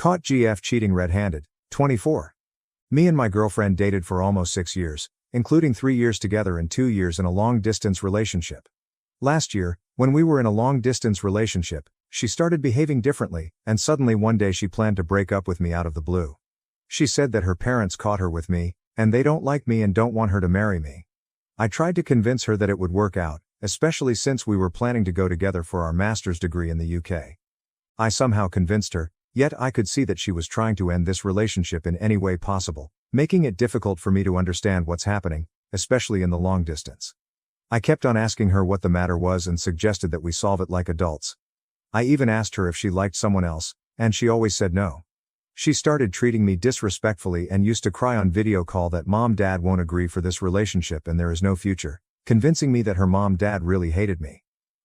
Caught GF cheating red-handed, 24. Me and my girlfriend dated for almost 6 years, including 3 years together and 2 years in a long-distance relationship. Last year, when we were in a long-distance relationship, she started behaving differently, and suddenly one day she planned to break up with me out of the blue. She said that her parents caught her with me, and they don't like me and don't want her to marry me. I tried to convince her that it would work out, especially since we were planning to go together for our master's degree in the UK. I somehow convinced her, yet I could see that she was trying to end this relationship in any way possible, making it difficult for me to understand what's happening, especially in the long distance. I kept on asking her what the matter was and suggested that we solve it like adults. I even asked her if she liked someone else, and she always said no. She started treating me disrespectfully and used to cry on video call that Mom-Dad won't agree for this relationship and there is no future, convincing me that her Mom-Dad really hated me.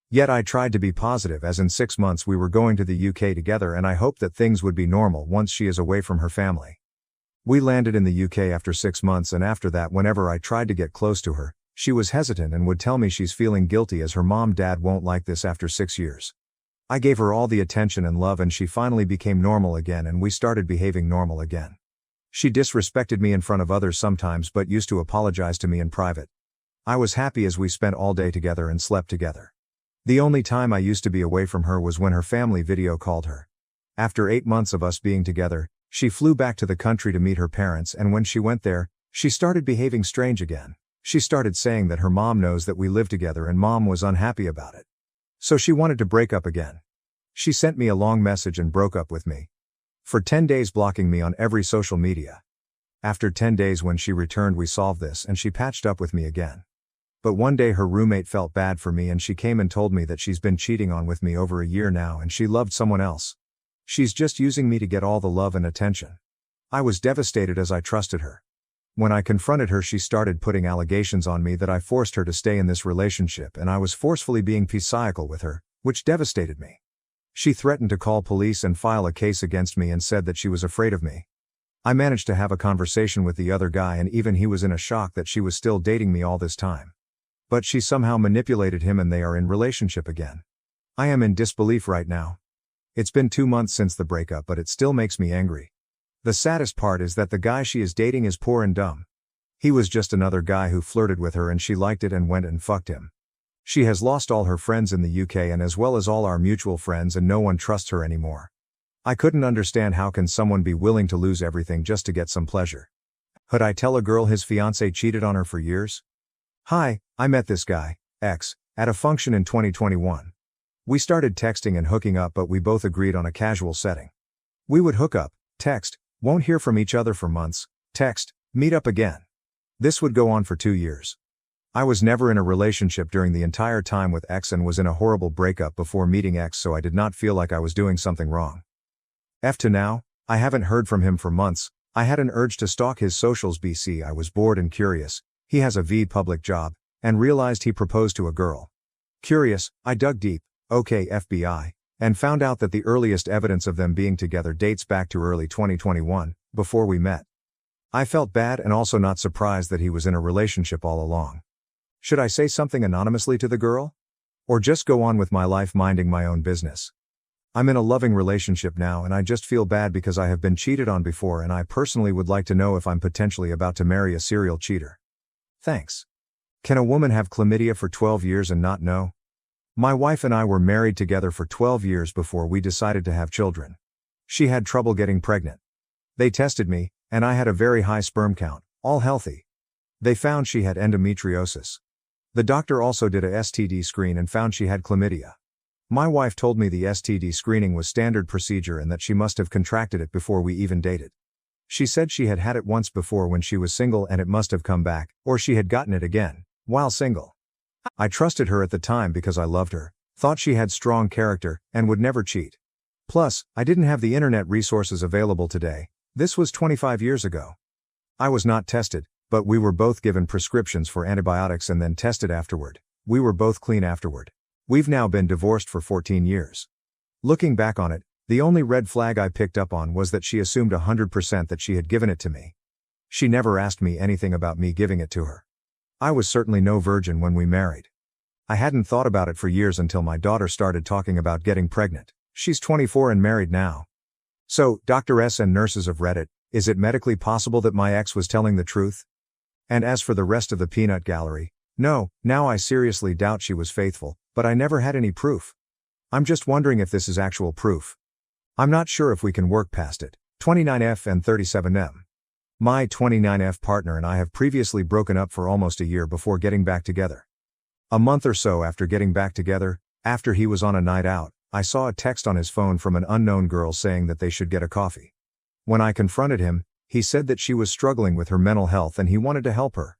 Yet I tried to be positive, as in 6 months we were going to the UK together and I hoped that things would be normal once she is away from her family. We landed in the UK after 6 months, and after that whenever I tried to get close to her, she was hesitant and would tell me she's feeling guilty as her Mom-Dad won't like this after 6 years. I gave her all the attention and love and she finally became normal again and we started behaving normal again. She disrespected me in front of others sometimes but used to apologize to me in private. I was happy as we spent all day together and slept together. The only time I used to be away from her was when her family video called her. After 8 months of us being together, she flew back to the country to meet her parents, and when she went there, she started behaving strange again. She started saying that her mom knows that we live together and Mom was unhappy about it. So she wanted to break up again. She sent me a long message and broke up with me. For 10 days blocking me on every social media. After 10 days when she returned we solved this and she patched up with me again. But one day her roommate felt bad for me and she came and told me that she's been cheating on with me over a year now and she loved someone else. She's just using me to get all the love and attention. I was devastated as I trusted her. When I confronted her she started putting allegations on me that I forced her to stay in this relationship and I was forcefully being psychical with her, which devastated me. She threatened to call police and file a case against me and said that she was afraid of me. I managed to have a conversation with the other guy and even he was in a shock that she was still dating me all this time. But she somehow manipulated him and they are in relationship again. I am in disbelief right now. It's been 2 months since the breakup but it still makes me angry. The saddest part is that the guy she is dating is poor and dumb. He was just another guy who flirted with her and she liked it and went and fucked him. She has lost all her friends in the UK and as well as all our mutual friends and no one trusts her anymore. I couldn't understand how can someone be willing to lose everything just to get some pleasure. Could I tell a girl his fiancé cheated on her for years? Hi, I met this guy, X, at a function in 2021. We started texting and hooking up but we both agreed on a casual setting. We would hook up, text, won't hear from each other for months, text, meet up again. This would go on for 2 years. I was never in a relationship during the entire time with X and was in a horrible breakup before meeting X, so I did not feel like I was doing something wrong. F to now, I haven't heard from him for months. I had an urge to stalk his socials BC. I was bored and curious. He has a public job, and realized he proposed to a girl. Curious, I dug deep, okay FBI, and found out that the earliest evidence of them being together dates back to early 2021, before we met. I felt bad and also not surprised that he was in a relationship all along. Should I say something anonymously to the girl? Or just go on with my life minding my own business? I'm in a loving relationship now and I just feel bad because I have been cheated on before and I personally would like to know if I'm potentially about to marry a serial cheater. Thanks. Can a woman have chlamydia for 12 years and not know? My wife and I were married together for 12 years before we decided to have children. She had trouble getting pregnant. They tested me, and I had a very high sperm count, all healthy. They found she had endometriosis. The doctor also did a STD screen and found she had chlamydia. My wife told me the STD screening was standard procedure and that she must have contracted it before we even dated. She said she had had it once before when she was single and it must have come back, or she had gotten it again, while single. I trusted her at the time because I loved her, thought she had strong character, and would never cheat. Plus, I didn't have the internet resources available today. This was 25 years ago. I was not tested, but we were both given prescriptions for antibiotics and then tested afterward. We were both clean afterward. We've now been divorced for 14 years. Looking back on it, the only red flag I picked up on was that she assumed 100% that she had given it to me. She never asked me anything about me giving it to her. I was certainly no virgin when we married. I hadn't thought about it for years until my daughter started talking about getting pregnant. She's 24 and married now. So, Dr. S and nurses of Reddit, is it medically possible that my ex was telling the truth? And as for the rest of the peanut gallery, no, now I seriously doubt she was faithful, but I never had any proof. I'm just wondering if this is actual proof. I'm not sure if we can work past it. 29F and 37M. My 29F partner and I have previously broken up for almost a year before getting back together. A month or so after getting back together, after he was on a night out, I saw a text on his phone from an unknown girl saying that they should get a coffee. When I confronted him, he said that she was struggling with her mental health and he wanted to help her.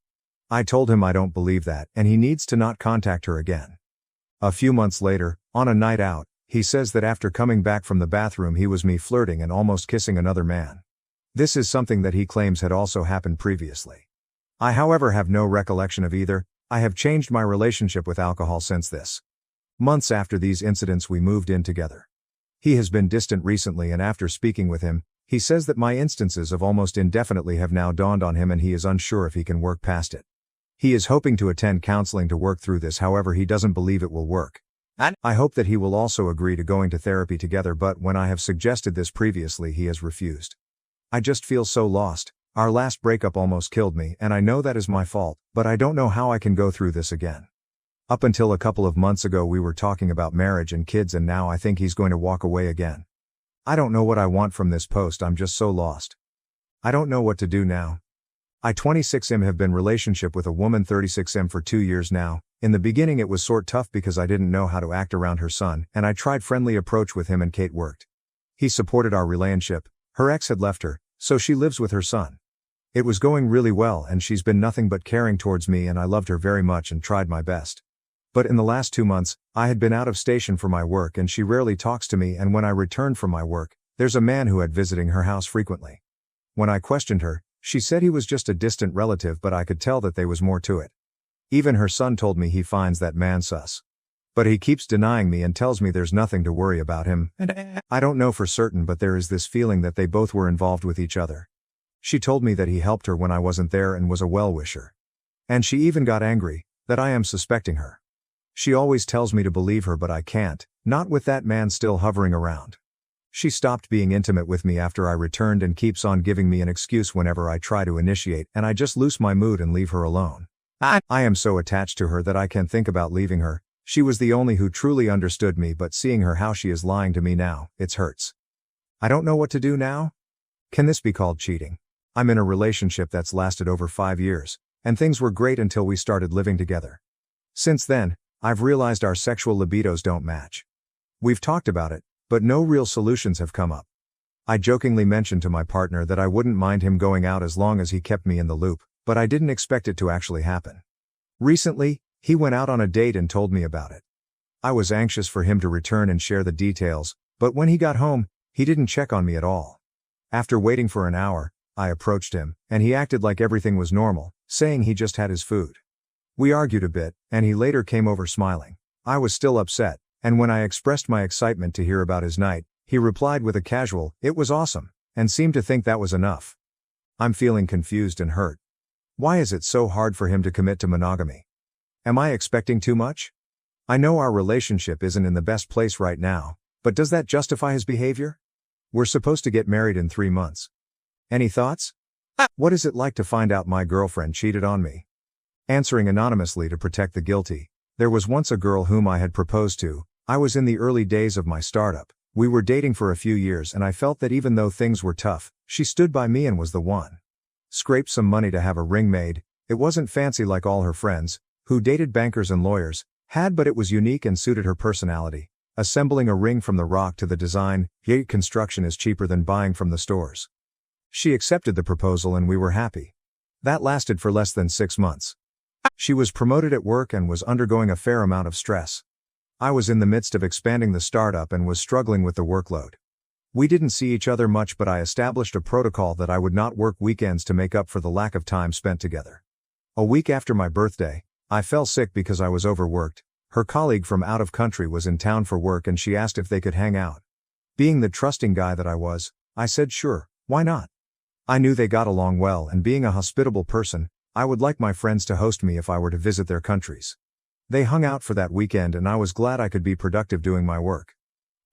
I told him I don't believe that and he needs to not contact her again. A few months later, on a night out, he says that after coming back from the bathroom he was me flirting and almost kissing another man. This is something that he claims had also happened previously. I however have no recollection of either. I have changed my relationship with alcohol since this. Months after these incidents we moved in together. He has been distant recently and after speaking with him, he says that my instances of almost indefinitely have now dawned on him and he is unsure if he can work past it. He is hoping to attend counseling to work through this, however he doesn't believe it will work. I hope that he will also agree to going to therapy together, but when I have suggested this previously he has refused. I just feel so lost. Our last breakup almost killed me and I know that is my fault, but I don't know how I can go through this again. Up until a couple of months ago we were talking about marriage and kids and now I think he's going to walk away again. I don't know what I want from this post, I'm just so lost. I don't know what to do now. I 26M have been relationship with a woman 36M for 2 years now. In the beginning it was sort tough because I didn't know how to act around her son and I tried friendly approach with him and Kate worked. He supported our relationship, her ex had left her, so she lives with her son. It was going really well and she's been nothing but caring towards me and I loved her very much and tried my best. But in the last 2 months, I had been out of station for my work and she rarely talks to me and when I returned from my work, there's a man who had visiting her house frequently. When I questioned her, she said he was just a distant relative but I could tell that there was more to it. Even her son told me he finds that man sus. But he keeps denying me and tells me there's nothing to worry about him, and I don't know for certain but there is this feeling that they both were involved with each other. She told me that he helped her when I wasn't there and was a well-wisher. And she even got angry, that I am suspecting her. She always tells me to believe her but I can't, not with that man still hovering around. She stopped being intimate with me after I returned and keeps on giving me an excuse whenever I try to initiate and I just lose my mood and leave her alone. I am so attached to her that I can't think about leaving her. She was the only who truly understood me but seeing her how she is lying to me now, it hurts. I don't know what to do now. Can this be called cheating? I'm in a relationship that's lasted over 5 years, and things were great until we started living together. Since then, I've realized our sexual libidos don't match. We've talked about it, but no real solutions have come up. I jokingly mentioned to my partner that I wouldn't mind him going out as long as he kept me in the loop, but I didn't expect it to actually happen. Recently, he went out on a date and told me about it. I was anxious for him to return and share the details, but when he got home, he didn't check on me at all. After waiting for an hour, I approached him, and he acted like everything was normal, saying he just had his food. We argued a bit, and he later came over smiling. I was still upset, and when I expressed my excitement to hear about his night, he replied with a casual, "It was awesome," and seemed to think that was enough. I'm feeling confused and hurt. Why is it so hard for him to commit to monogamy? Am I expecting too much? I know our relationship isn't in the best place right now, but does that justify his behavior? We're supposed to get married in 3 months. Any thoughts? What is it like to find out my girlfriend cheated on me? Answering anonymously to protect the guilty. There was once a girl whom I had proposed to. I was in the early days of my startup. We were dating for a few years and I felt that even though things were tough, she stood by me and was the one. Scraped some money to have a ring made. It wasn't fancy like all her friends, who dated bankers and lawyers, had, but it was unique and suited her personality. Assembling a ring from the rock to the design, yet construction is cheaper than buying from the stores. She accepted the proposal and we were happy. That lasted for less than 6 months. She was promoted at work and was undergoing a fair amount of stress. I was in the midst of expanding the startup and was struggling with the workload. We didn't see each other much, but I established a protocol that I would not work weekends to make up for the lack of time spent together. A week after my birthday, I fell sick because I was overworked. Her colleague from out of country was in town for work and she asked if they could hang out. Being the trusting guy that I was, I said sure, why not? I knew they got along well, and being a hospitable person, I would like my friends to host me if I were to visit their countries. They hung out for that weekend and I was glad I could be productive doing my work.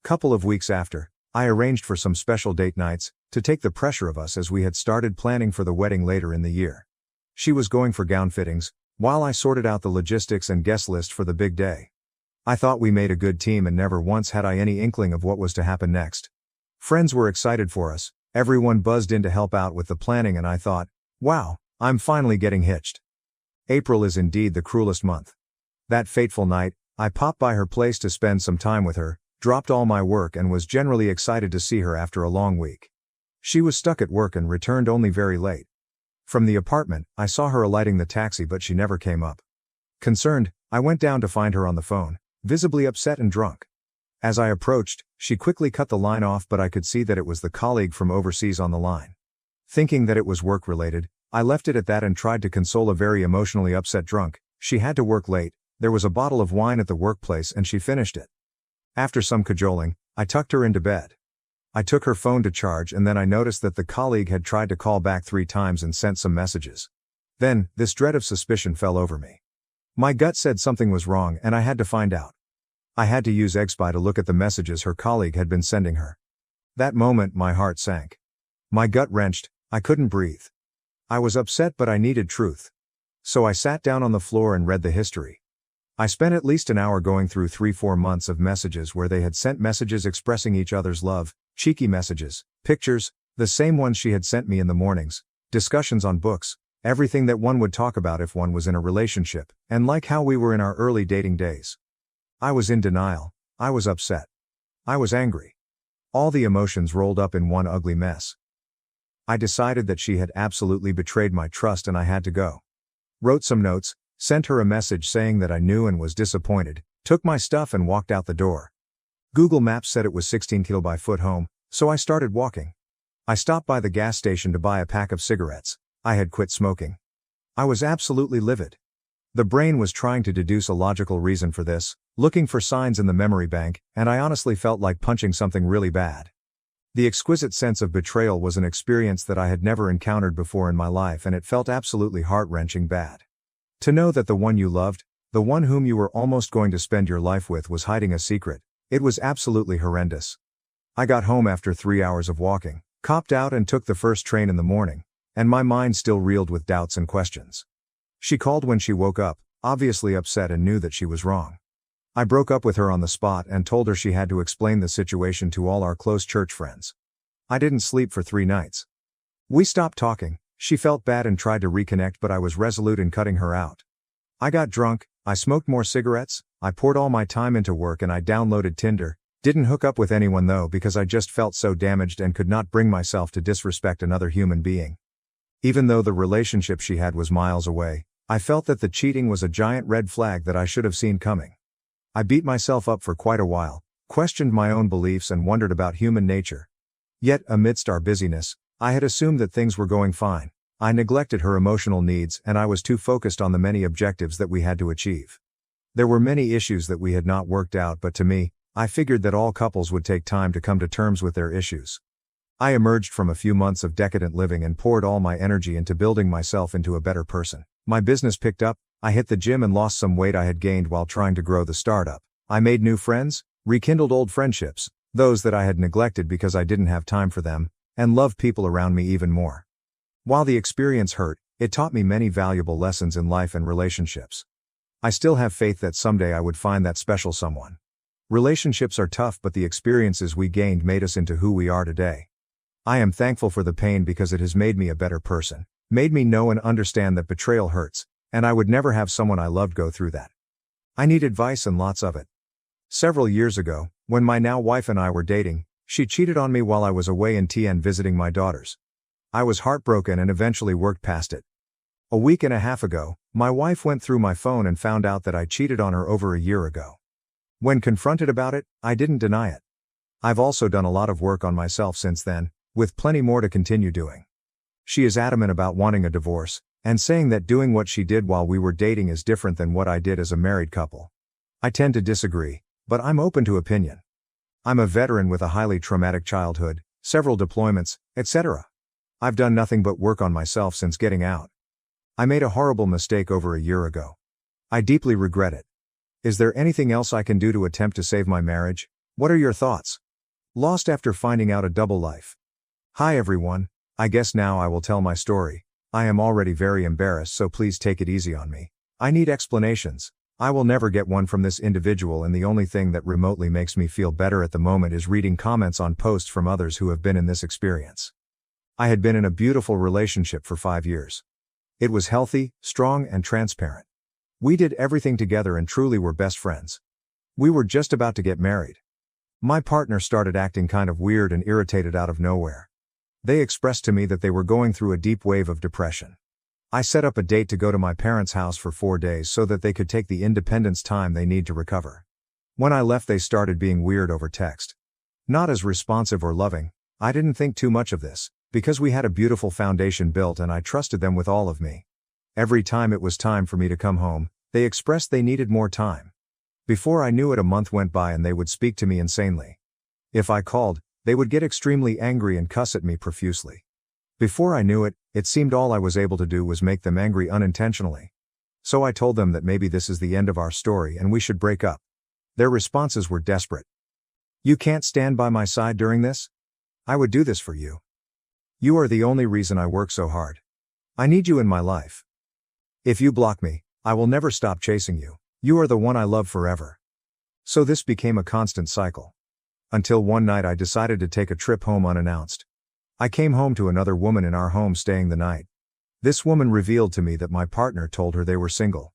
Couple of weeks after, I arranged for some special date nights, to take the pressure of us as we had started planning for the wedding later in the year. She was going for gown fittings, while I sorted out the logistics and guest list for the big day. I thought we made a good team and never once had I any inkling of what was to happen next. Friends were excited for us, everyone buzzed in to help out with the planning, and I thought, wow, I'm finally getting hitched. April is indeed the cruelest month. That fateful night, I popped by her place to spend some time with her, dropped all my work and was generally excited to see her after a long week. She was stuck at work and returned only very late. From the apartment, I saw her alighting the taxi, but she never came up. Concerned, I went down to find her on the phone, visibly upset and drunk. As I approached, she quickly cut the line off, but I could see that it was the colleague from overseas on the line. Thinking that it was work-related, I left it at that and tried to console a very emotionally upset drunk. She had to work late, there was a bottle of wine at the workplace and she finished it. After some cajoling, I tucked her into bed. I took her phone to charge and then I noticed that the colleague had tried to call back 3 times and sent some messages. Then, this dread of suspicion fell over me. My gut said something was wrong and I had to find out. I had to use XSpy to look at the messages her colleague had been sending her. That moment my heart sank. My gut wrenched, I couldn't breathe. I was upset but I needed truth. So I sat down on the floor and read the history. I spent at least an hour going through 3-4 months of messages where they had sent messages expressing each other's love, cheeky messages, pictures, the same ones she had sent me in the mornings, discussions on books, everything that one would talk about if one was in a relationship, and like how we were in our early dating days. I was in denial, I was upset. I was angry. All the emotions rolled up in one ugly mess. I decided that she had absolutely betrayed my trust and I had to go. Wrote some notes, sent her a message saying that I knew and was disappointed, took my stuff and walked out the door. Google Maps said it was 16 km by foot home, so I started walking. I stopped by the gas station to buy a pack of cigarettes. I had quit smoking. I was absolutely livid. The brain was trying to deduce a logical reason for this, looking for signs in the memory bank, and I honestly felt like punching something really bad. The exquisite sense of betrayal was an experience that I had never encountered before in my life, and it felt absolutely heart-wrenching bad. To know that the one you loved, the one whom you were almost going to spend your life with, was hiding a secret, it was absolutely horrendous. I got home after 3 hours of walking, copped out and took the first train in the morning, and my mind still reeled with doubts and questions. She called when she woke up, obviously upset and knew that she was wrong. I broke up with her on the spot and told her she had to explain the situation to all our close church friends. I didn't sleep for 3 nights. We stopped talking, she felt bad and tried to reconnect, but I was resolute in cutting her out. I got drunk, I smoked more cigarettes, I poured all my time into work and I downloaded Tinder, didn't hook up with anyone though because I just felt so damaged and could not bring myself to disrespect another human being. Even though the relationship she had was miles away, I felt that the cheating was a giant red flag that I should have seen coming. I beat myself up for quite a while, questioned my own beliefs and wondered about human nature. Yet, amidst our busyness, I had assumed that things were going fine. I neglected her emotional needs and I was too focused on the many objectives that we had to achieve. There were many issues that we had not worked out, but to me, I figured that all couples would take time to come to terms with their issues. I emerged from a few months of decadent living and poured all my energy into building myself into a better person. My business picked up, I hit the gym and lost some weight I had gained while trying to grow the startup. I made new friends, rekindled old friendships, those that I had neglected because I didn't have time for them, and loved people around me even more. While the experience hurt, it taught me many valuable lessons in life and relationships. I still have faith that someday I would find that special someone. Relationships are tough, but the experiences we gained made us into who we are today. I am thankful for the pain because it has made me a better person, made me know and understand that betrayal hurts, and I would never have someone I loved go through that. I need advice and lots of it. Several years ago, when my now wife and I were dating, she cheated on me while I was away in TN visiting my daughters. I was heartbroken and eventually worked past it. A week and a half ago, my wife went through my phone and found out that I cheated on her over a year ago. When confronted about it, I didn't deny it. I've also done a lot of work on myself since then, with plenty more to continue doing. She is adamant about wanting a divorce, and saying that doing what she did while we were dating is different than what I did as a married couple. I tend to disagree, but I'm open to opinion. I'm a veteran with a highly traumatic childhood, several deployments, etc. I've done nothing but work on myself since getting out. I made a horrible mistake over a year ago. I deeply regret it. Is there anything else I can do to attempt to save my marriage? What are your thoughts? Lost after finding out a double life. Hi everyone, I guess now I will tell my story. I am already very embarrassed, so please take it easy on me. I need explanations. I will never get one from this individual, and the only thing that remotely makes me feel better at the moment is reading comments on posts from others who have been in this experience. I had been in a beautiful relationship for 5 years. It was healthy, strong, and transparent. We did everything together and truly were best friends. We were just about to get married. My partner started acting kind of weird and irritated out of nowhere. They expressed to me that they were going through a deep wave of depression. I set up a date to go to my parents' house for 4 days so that they could take the independence time they need to recover. When I left, they started being weird over text. Not as responsive or loving. I didn't think too much of this, because we had a beautiful foundation built and I trusted them with all of me. Every time it was time for me to come home, they expressed they needed more time. Before I knew it, a month went by and they would speak to me insanely. If I called, they would get extremely angry and cuss at me profusely. Before I knew it, it seemed all I was able to do was make them angry unintentionally. So I told them that maybe this is the end of our story and we should break up. Their responses were desperate. You can't stand by my side during this? I would do this for you. You are the only reason I work so hard. I need you in my life. If you block me, I will never stop chasing you. You are the one I love forever. So this became a constant cycle. Until one night I decided to take a trip home unannounced. I came home to another woman in our home staying the night. This woman revealed to me that my partner told her they were single.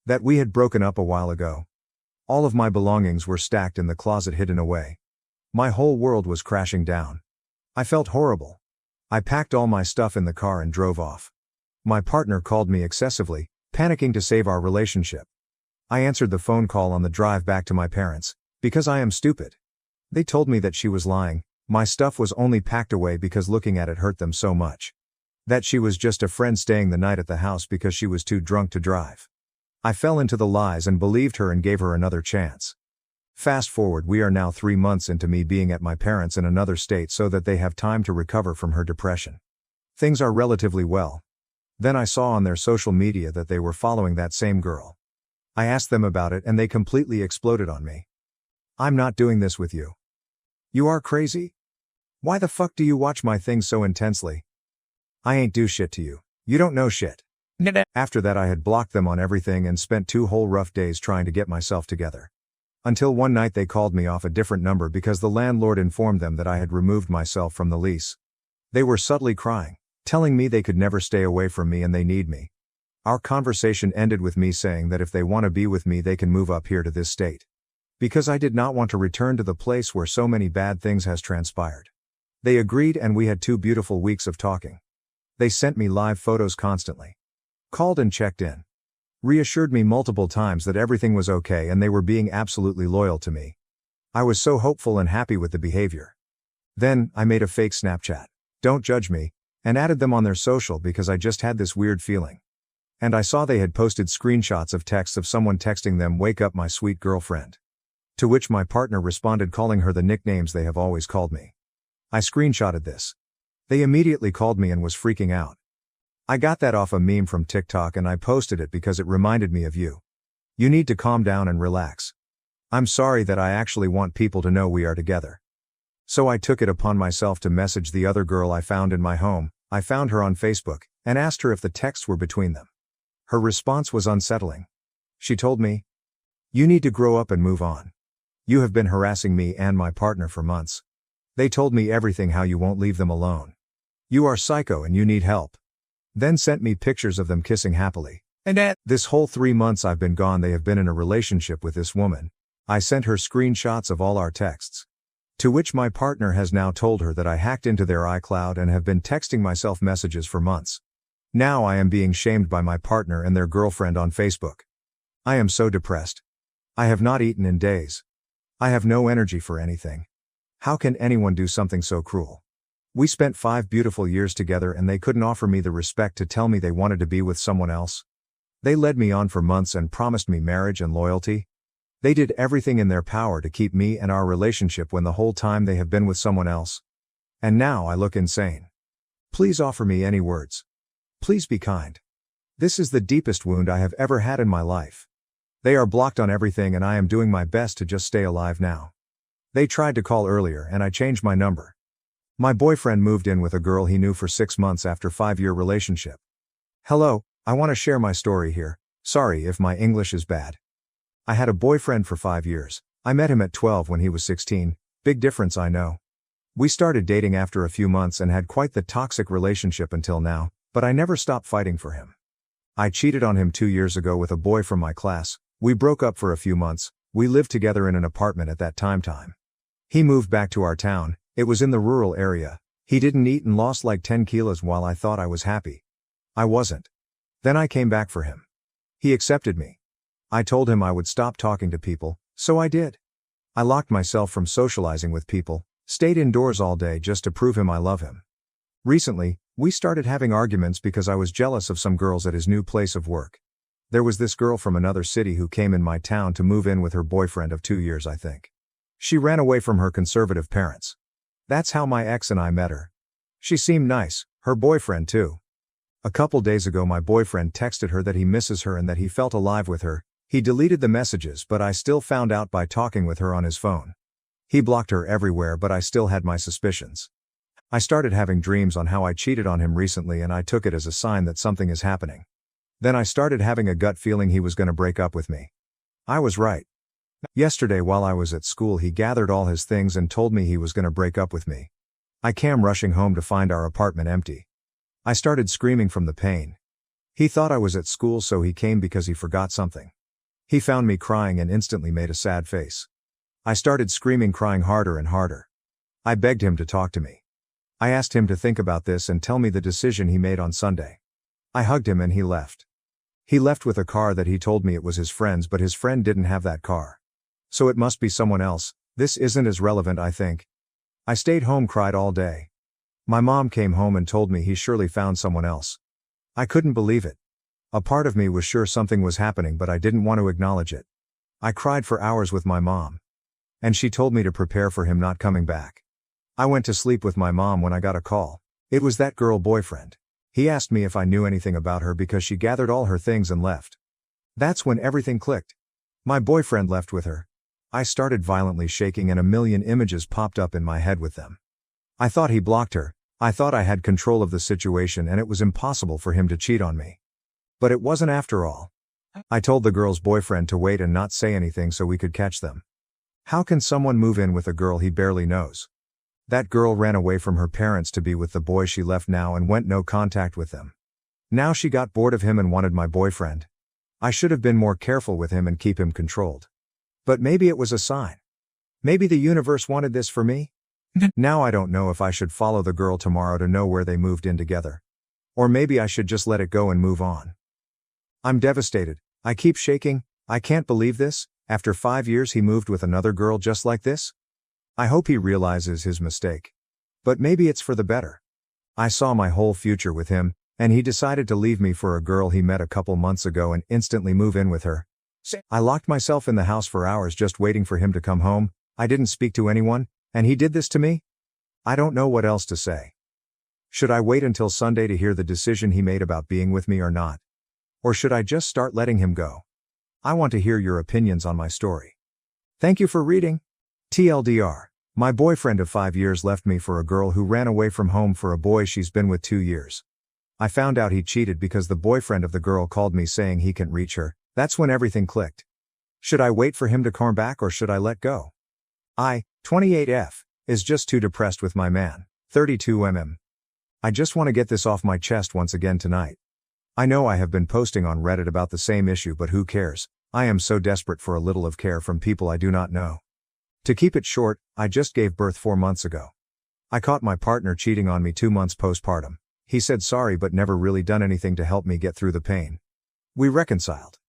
That we had broken up a while ago. All of my belongings were stacked in the closet, hidden away. My whole world was crashing down. I felt horrible. I packed all my stuff in the car and drove off. My partner called me excessively, panicking to save our relationship. I answered the phone call on the drive back to my parents, because I am stupid. They told me that she was lying, my stuff was only packed away because looking at it hurt them so much. That she was just a friend staying the night at the house because she was too drunk to drive. I fell into the lies and believed her and gave her another chance. Fast forward, we are now 3 months into me being at my parents in another state so that they have time to recover from her depression. Things are relatively well. Then I saw on their social media that they were following that same girl. I asked them about it and they completely exploded on me. I'm not doing this with you. You are crazy? Why the fuck do you watch my things so intensely? I ain't do shit to you. You don't know shit. After that I had blocked them on everything and spent 2 whole rough days trying to get myself together. Until one night they called me off a different number because the landlord informed them that I had removed myself from the lease. They were subtly crying, telling me they could never stay away from me and they need me. Our conversation ended with me saying that if they want to be with me they can move up here to this state. Because I did not want to return to the place where so many bad things has transpired. They agreed and we had 2 beautiful weeks of talking. They sent me live photos constantly. Called and checked in. Reassured me multiple times that everything was okay and they were being absolutely loyal to me. I was so hopeful and happy with the behavior. Then, I made a fake Snapchat. Don't judge me, and added them on their social because I just had this weird feeling. And I saw they had posted screenshots of texts of someone texting them, "Wake up my sweet girlfriend." To which my partner responded calling her the nicknames they have always called me. I screenshotted this. They immediately called me and was freaking out. I got that off a meme from TikTok and I posted it because it reminded me of you. You need to calm down and relax. I'm sorry that I actually want people to know we are together. So I took it upon myself to message the other girl I found in my home. I found her on Facebook, and asked her if the texts were between them. Her response was unsettling. She told me, "You need to grow up and move on. You have been harassing me and my partner for months. They told me everything, how you won't leave them alone. You are psycho and you need help." Then sent me pictures of them kissing happily. And at this whole 3 months I've been gone, they have been in a relationship with this woman. I sent her screenshots of all our texts. To which my partner has now told her that I hacked into their iCloud and have been texting myself messages for months. Now I am being shamed by my partner and their girlfriend on Facebook. I am so depressed. I have not eaten in days. I have no energy for anything. How can anyone do something so cruel? We spent 5 beautiful years together and they couldn't offer me the respect to tell me they wanted to be with someone else. They led me on for months and promised me marriage and loyalty. They did everything in their power to keep me and our relationship when the whole time they have been with someone else. And now I look insane. Please offer me any words. Please be kind. This is the deepest wound I have ever had in my life. They are blocked on everything and I am doing my best to just stay alive now. They tried to call earlier and I changed my number. My boyfriend moved in with a girl he knew for 6 months after 5-year relationship. Hello, I want to share my story here. Sorry if my English is bad. I had a boyfriend for 5 years. I met him at 12 when he was 16. Big difference, I know. We started dating after a few months and had quite the toxic relationship until now, but I never stopped fighting for him. I cheated on him 2 years ago with a boy from my class. We broke up for a few months. We lived together in an apartment at that time. He moved back to our town. It was in the rural area. He didn't eat and lost like 10 kilos while I thought I was happy. I wasn't. Then I came back for him. He accepted me. I told him I would stop talking to people, so I did. I locked myself from socializing with people, stayed indoors all day just to prove him I love him. Recently, we started having arguments because I was jealous of some girls at his new place of work. There was this girl from another city who came in my town to move in with her boyfriend of 2 years, I think. She ran away from her conservative parents. That's how my ex and I met her. She seemed nice, her boyfriend too. A couple days ago my boyfriend texted her that he misses her and that he felt alive with her. He deleted the messages but I still found out by talking with her on his phone. He blocked her everywhere but I still had my suspicions. I started having dreams on how I cheated on him recently and I took it as a sign that something is happening. Then I started having a gut feeling he was going to break up with me. I was right. Yesterday while I was at school he gathered all his things and told me he was going to break up with me. I came rushing home to find our apartment empty. I started screaming from the pain. He thought I was at school so he came because he forgot something. He found me crying and instantly made a sad face. I started screaming, crying harder and harder. I begged him to talk to me. I asked him to think about this and tell me the decision he made on Sunday. I hugged him and he left. He left with a car that he told me it was his friend's but his friend didn't have that car. So it must be someone else. This isn't as relevant, I think. I stayed home, cried all day. My mom came home and told me he surely found someone else. I couldn't believe it. A part of me was sure something was happening but I didn't want to acknowledge it. I cried for hours with my mom. And she told me to prepare for him not coming back. I went to sleep with my mom when I got a call. It was that girl boyfriend. He asked me if I knew anything about her because she gathered all her things and left. That's when everything clicked. My boyfriend left with her. I started violently shaking and a million images popped up in my head with them. I thought he blocked her. I thought I had control of the situation and it was impossible for him to cheat on me. But it wasn't after all. I told the girl's boyfriend to wait and not say anything so we could catch them. How can someone move in with a girl he barely knows? That girl ran away from her parents to be with the boy she left now and went no contact with them. Now she got bored of him and wanted my boyfriend. I should have been more careful with him and keep him controlled. But maybe it was a sign. Maybe the universe wanted this for me? Now I don't know if I should follow the girl tomorrow to know where they moved in together. Or maybe I should just let it go and move on. I'm devastated. I keep shaking. I can't believe this. After 5 years he moved with another girl just like this? I hope he realizes his mistake. But maybe it's for the better. I saw my whole future with him, and he decided to leave me for a girl he met a couple months ago and instantly move in with her. I locked myself in the house for hours just waiting for him to come home. I didn't speak to anyone. And he did this to me? I don't know what else to say. Should I wait until Sunday to hear the decision he made about being with me or not? Or should I just start letting him go? I want to hear your opinions on my story. Thank you for reading. TLDR. My boyfriend of 5 years left me for a girl who ran away from home for a boy she's been with 2 years. I found out he cheated because the boyfriend of the girl called me saying he can't reach her. That's when everything clicked. Should I wait for him to come back or should I let go? 28F, is just too depressed with my man, 32mm. I just want to get this off my chest once again tonight. I know I have been posting on Reddit about the same issue but who cares, I am so desperate for a little of care from people I do not know. To keep it short, I just gave birth 4 months ago. I caught my partner cheating on me 2 months postpartum. He said sorry but never really done anything to help me get through the pain. We reconciled.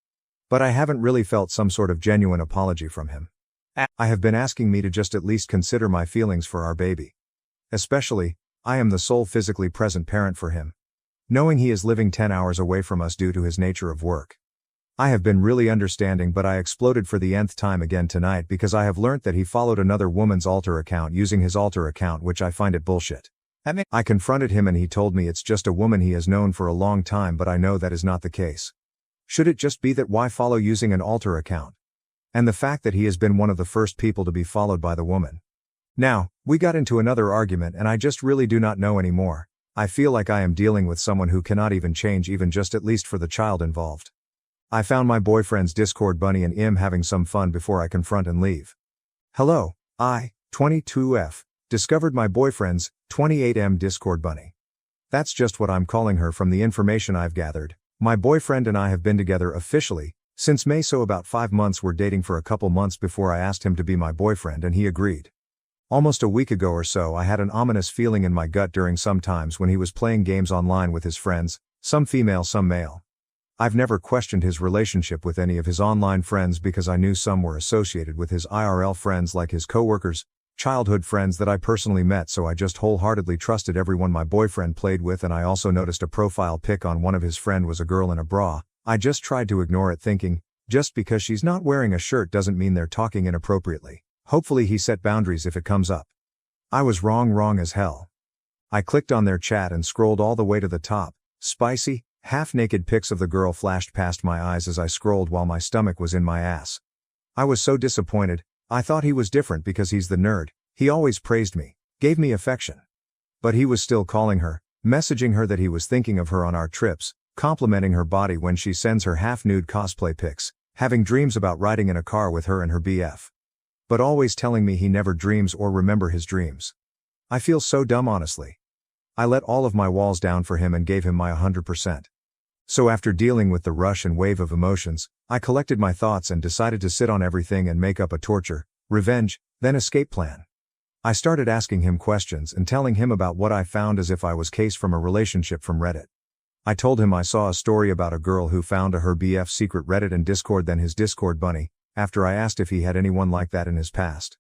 But I haven't really felt some sort of genuine apology from him. I have been asking me to just at least consider my feelings for our baby. Especially, I am the sole physically present parent for him. Knowing he is living 10 hours away from us due to his nature of work. I have been really understanding but I exploded for the nth time again tonight because I have learnt that he followed another woman's alter account using his alter account, which I find it bullshit. I confronted him and he told me it's just a woman he has known for a long time but I know that is not the case. Should it just be that why follow using an alter account? And the fact that he has been one of the first people to be followed by the woman. Now, we got into another argument and I just really do not know anymore. I feel like I am dealing with someone who cannot even change, even just at least for the child involved. I found my boyfriend's Discord bunny and am having some fun before I confront and leave. Hello, I, 22F, discovered my boyfriend's 28M Discord bunny. That's just what I'm calling her from the information I've gathered. My boyfriend and I have been together officially since May, so about 5 months. We're dating for a couple months before I asked him to be my boyfriend and he agreed. Almost a week ago or so I had an ominous feeling in my gut during some times when he was playing games online with his friends, some female some male. I've never questioned his relationship with any of his online friends because I knew some were associated with his IRL friends, like his coworkers, childhood friends that I personally met, so I just wholeheartedly trusted everyone my boyfriend played with. And I also noticed a profile pic on one of his friend was a girl in a bra. I just tried to ignore it, thinking, just because she's not wearing a shirt doesn't mean they're talking inappropriately. Hopefully he set boundaries if it comes up. I was wrong as hell. I clicked on their chat and scrolled all the way to the top. Spicy, half-naked pics of the girl flashed past my eyes as I scrolled while my stomach was in my ass. I was so disappointed. I thought he was different because he's the nerd. He always praised me, gave me affection. But he was still calling her, messaging her that he was thinking of her on our trips, complimenting her body when she sends her half-nude cosplay pics, having dreams about riding in a car with her and her BF. But always telling me he never dreams or remember his dreams. I feel so dumb, honestly. I let all of my walls down for him and gave him my 100%. So after dealing with the rush and wave of emotions, I collected my thoughts and decided to sit on everything and make up a torture, revenge, then escape plan. I started asking him questions and telling him about what I found as if I was Case from a relationship from Reddit. I told him I saw a story about a girl who found her BF secret Reddit and Discord, then his Discord bunny, after I asked if he had anyone like that in his past.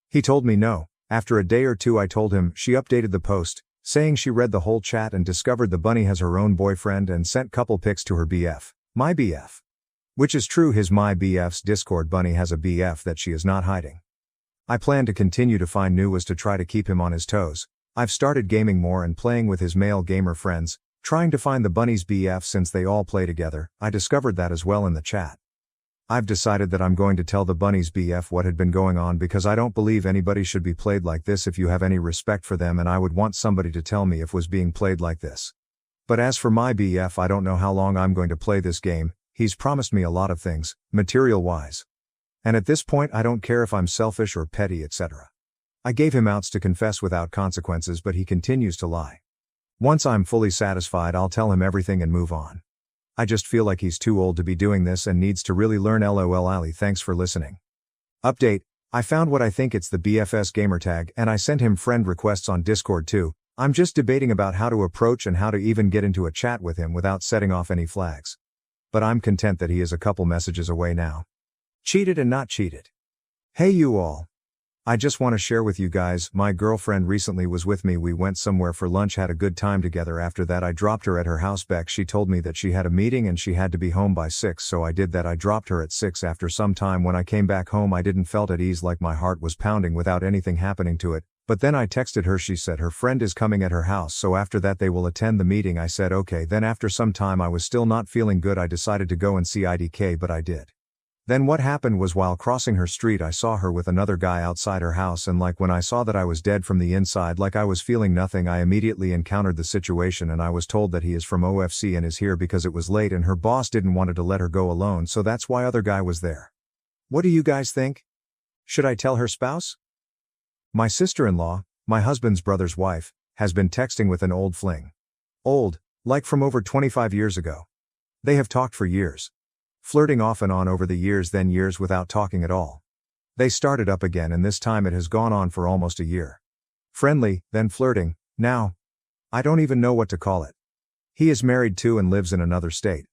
He told me no. After a day or two I told him she updated the post, saying she read the whole chat and discovered the bunny has her own boyfriend and sent couple pics to her BF, my BF. Which is true, his my BF's Discord bunny has a BF that she is not hiding. I plan to continue to find new ways to try to keep him on his toes. I've started gaming more and playing with his male gamer friends, trying to find the bunny's BF since they all play together. I discovered that as well in the chat. I've decided that I'm going to tell the bunny's BF what had been going on because I don't believe anybody should be played like this if you have any respect for them, and I would want somebody to tell me if was being played like this. But as for my BF, I don't know how long I'm going to play this game. He's promised me a lot of things, material-wise. And at this point I don't care if I'm selfish or petty, etc. I gave him outs to confess without consequences, but he continues to lie. Once I'm fully satisfied I'll tell him everything and move on. I just feel like he's too old to be doing this and needs to really learn. LOL Ali, thanks for listening. Update, I found what I think it's the BFS gamertag and I sent him friend requests on Discord too. I'm just debating about how to approach and how to even get into a chat with him without setting off any flags. But I'm content that he is a couple messages away now. Cheated and not cheated. Hey you all. I just want to share with you guys, my girlfriend recently was with me. We went somewhere for lunch, had a good time together. After that I dropped her at her house. Back she told me that she had a meeting and she had to be home by 6, so I did that. I dropped her at 6. After some time when I came back home I didn't felt at ease, like my heart was pounding without anything happening to it. But then I texted her, she said her friend is coming at her house, so after that they will attend the meeting. I said okay. Then after some time I was still not feeling good. I decided to go and see IDK, but I did. Then what happened was while crossing her street I saw her with another guy outside her house, and like when I saw that I was dead from the inside, like I was feeling nothing, I immediately encountered the situation and I was told that he is from OFC and is here because it was late and her boss didn't want to let her go alone, so that's why other guy was there. What do you guys think? Should I tell her spouse? My sister-in-law, my husband's brother's wife, has been texting with an old fling. Old, like from over 25 years ago. They have talked for years. Flirting off and on over the years, then years without talking at all. They started up again and this time it has gone on for almost a year. Friendly, then flirting, now. I don't even know what to call it. He is married too and lives in another state.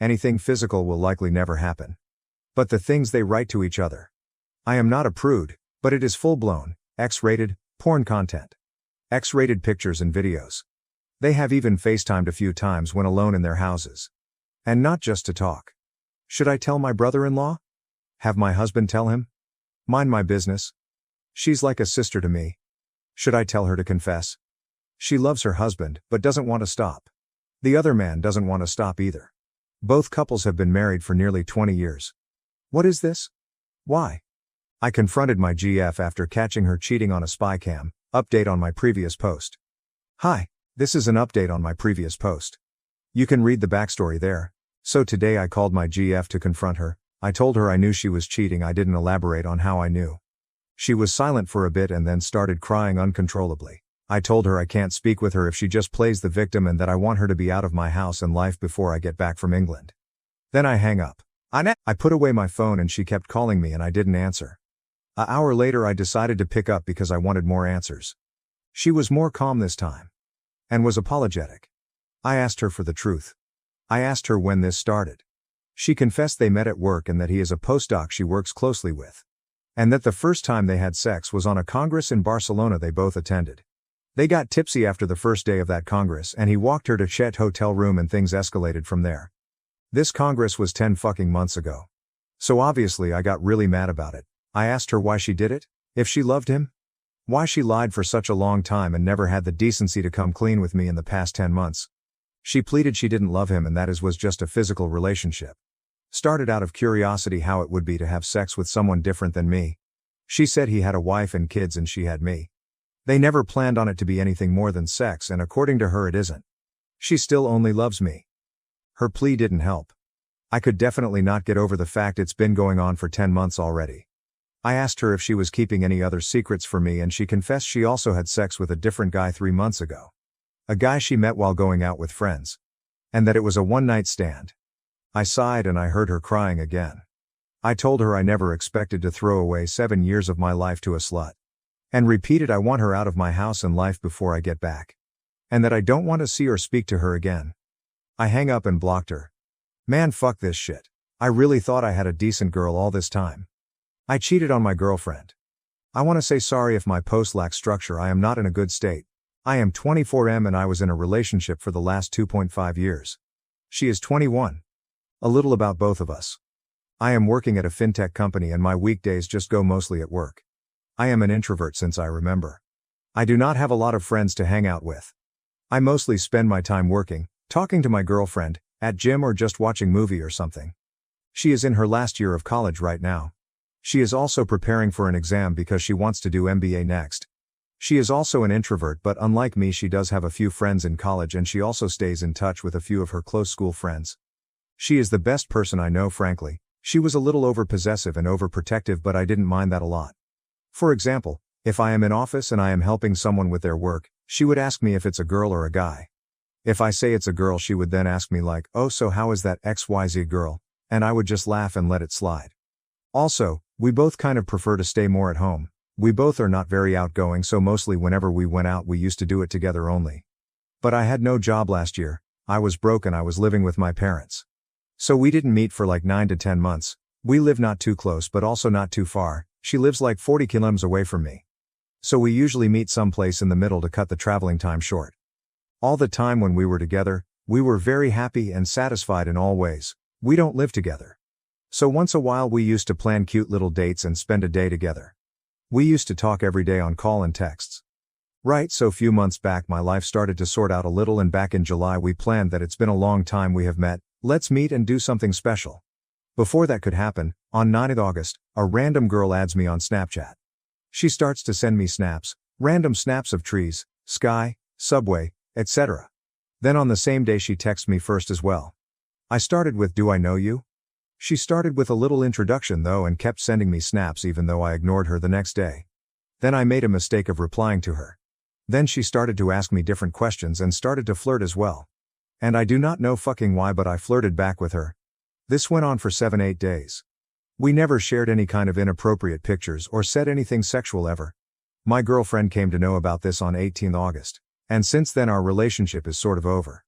Anything physical will likely never happen. But the things they write to each other. I am not a prude, but it is full-blown, X-rated, porn content. X-rated pictures and videos. They have even FaceTimed a few times when alone in their houses. And not just to talk. Should I tell my brother-in-law? Have my husband tell him? Mind my business. She's like a sister to me. Should I tell her to confess? She loves her husband, but doesn't want to stop. The other man doesn't want to stop either. Both couples have been married for nearly 20 years. What is this? Why? I confronted my GF after catching her cheating on a spy cam. Update on my previous post. Hi, this is an update on my previous post. You can read the backstory there. So today I called my GF to confront her. I told her I knew she was cheating. I didn't elaborate on how I knew. She was silent for a bit and then started crying uncontrollably. I told her I can't speak with her if she just plays the victim and that I want her to be out of my house and life before I get back from England. Then I hang up. I put away my phone and she kept calling me and I didn't answer. An hour later I decided to pick up because I wanted more answers. She was more calm this time. And was apologetic. I asked her for the truth. I asked her when this started. She confessed they met at work and that he is a postdoc she works closely with. And that the first time they had sex was on a congress in Barcelona they both attended. They got tipsy after the first day of that congress and he walked her to Chet hotel room and things escalated from there. This congress was 10 fucking months ago. So obviously I got really mad about it. I asked her why she did it, if she loved him. Why she lied for such a long time and never had the decency to come clean with me in the past 10 months. She pleaded she didn't love him and that was just a physical relationship. Started out of curiosity how it would be to have sex with someone different than me. She said he had a wife and kids and she had me. They never planned on it to be anything more than sex and according to her it isn't. She still only loves me. Her plea didn't help. I could definitely not get over the fact it's been going on for 10 months already. I asked her if she was keeping any other secrets for me and she confessed she also had sex with a different guy 3 months ago. A guy she met while going out with friends. And that it was a one-night stand. I sighed and I heard her crying again. I told her I never expected to throw away 7 years of my life to a slut. And repeated I want her out of my house and life before I get back. And that I don't want to see or speak to her again. I hang up and blocked her. Man, fuck this shit. I really thought I had a decent girl all this time. I cheated on my girlfriend. I want to say sorry if my post lacks structure. I am not in a good state. I am 24M and I was in a relationship for the last 2.5 years. She is 21. A little about both of us. I am working at a fintech company and my weekdays just go mostly at work. I am an introvert since I remember. I do not have a lot of friends to hang out with. I mostly spend my time working, talking to my girlfriend, at gym or just watching movie or something. She is in her last year of college right now. She is also preparing for an exam because she wants to do MBA next. She is also an introvert but unlike me she does have a few friends in college and she also stays in touch with a few of her close school friends. She is the best person I know frankly. She was a little overpossessive and overprotective but I didn't mind that a lot. For example, if I am in office and I am helping someone with their work, she would ask me if it's a girl or a guy. If I say it's a girl she would then ask me like, oh so how is that XYZ girl? And I would just laugh and let it slide. Also, we both kind of prefer to stay more at home. We both are not very outgoing so mostly whenever we went out we used to do it together only. But I had no job last year, I was broke and I was living with my parents. So we didn't meet for like 9 to 10 months. We live not too close but also not too far. She lives like 40 kilometers away from me. So we usually meet someplace in the middle to cut the traveling time short. All the time when we were together, we were very happy and satisfied in all ways. We don't live together. So once a while we used to plan cute little dates and spend a day together. We used to talk every day on call and texts. Right, so few months back my life started to sort out a little and back in July we planned that it's been a long time we have met, let's meet and do something special. Before that could happen, on 9th August, a random girl adds me on Snapchat. She starts to send me snaps, random snaps of trees, sky, subway, etc. Then on the same day she texts me first as well. I started with "Do I know you?" She started with a little introduction though and kept sending me snaps even though I ignored her the next day. Then I made a mistake of replying to her. Then she started to ask me different questions and started to flirt as well. And I do not know fucking why but I flirted back with her. This went on for 7-8 days. We never shared any kind of inappropriate pictures or said anything sexual ever. My girlfriend came to know about this on 18th August. And since then our relationship is sort of over.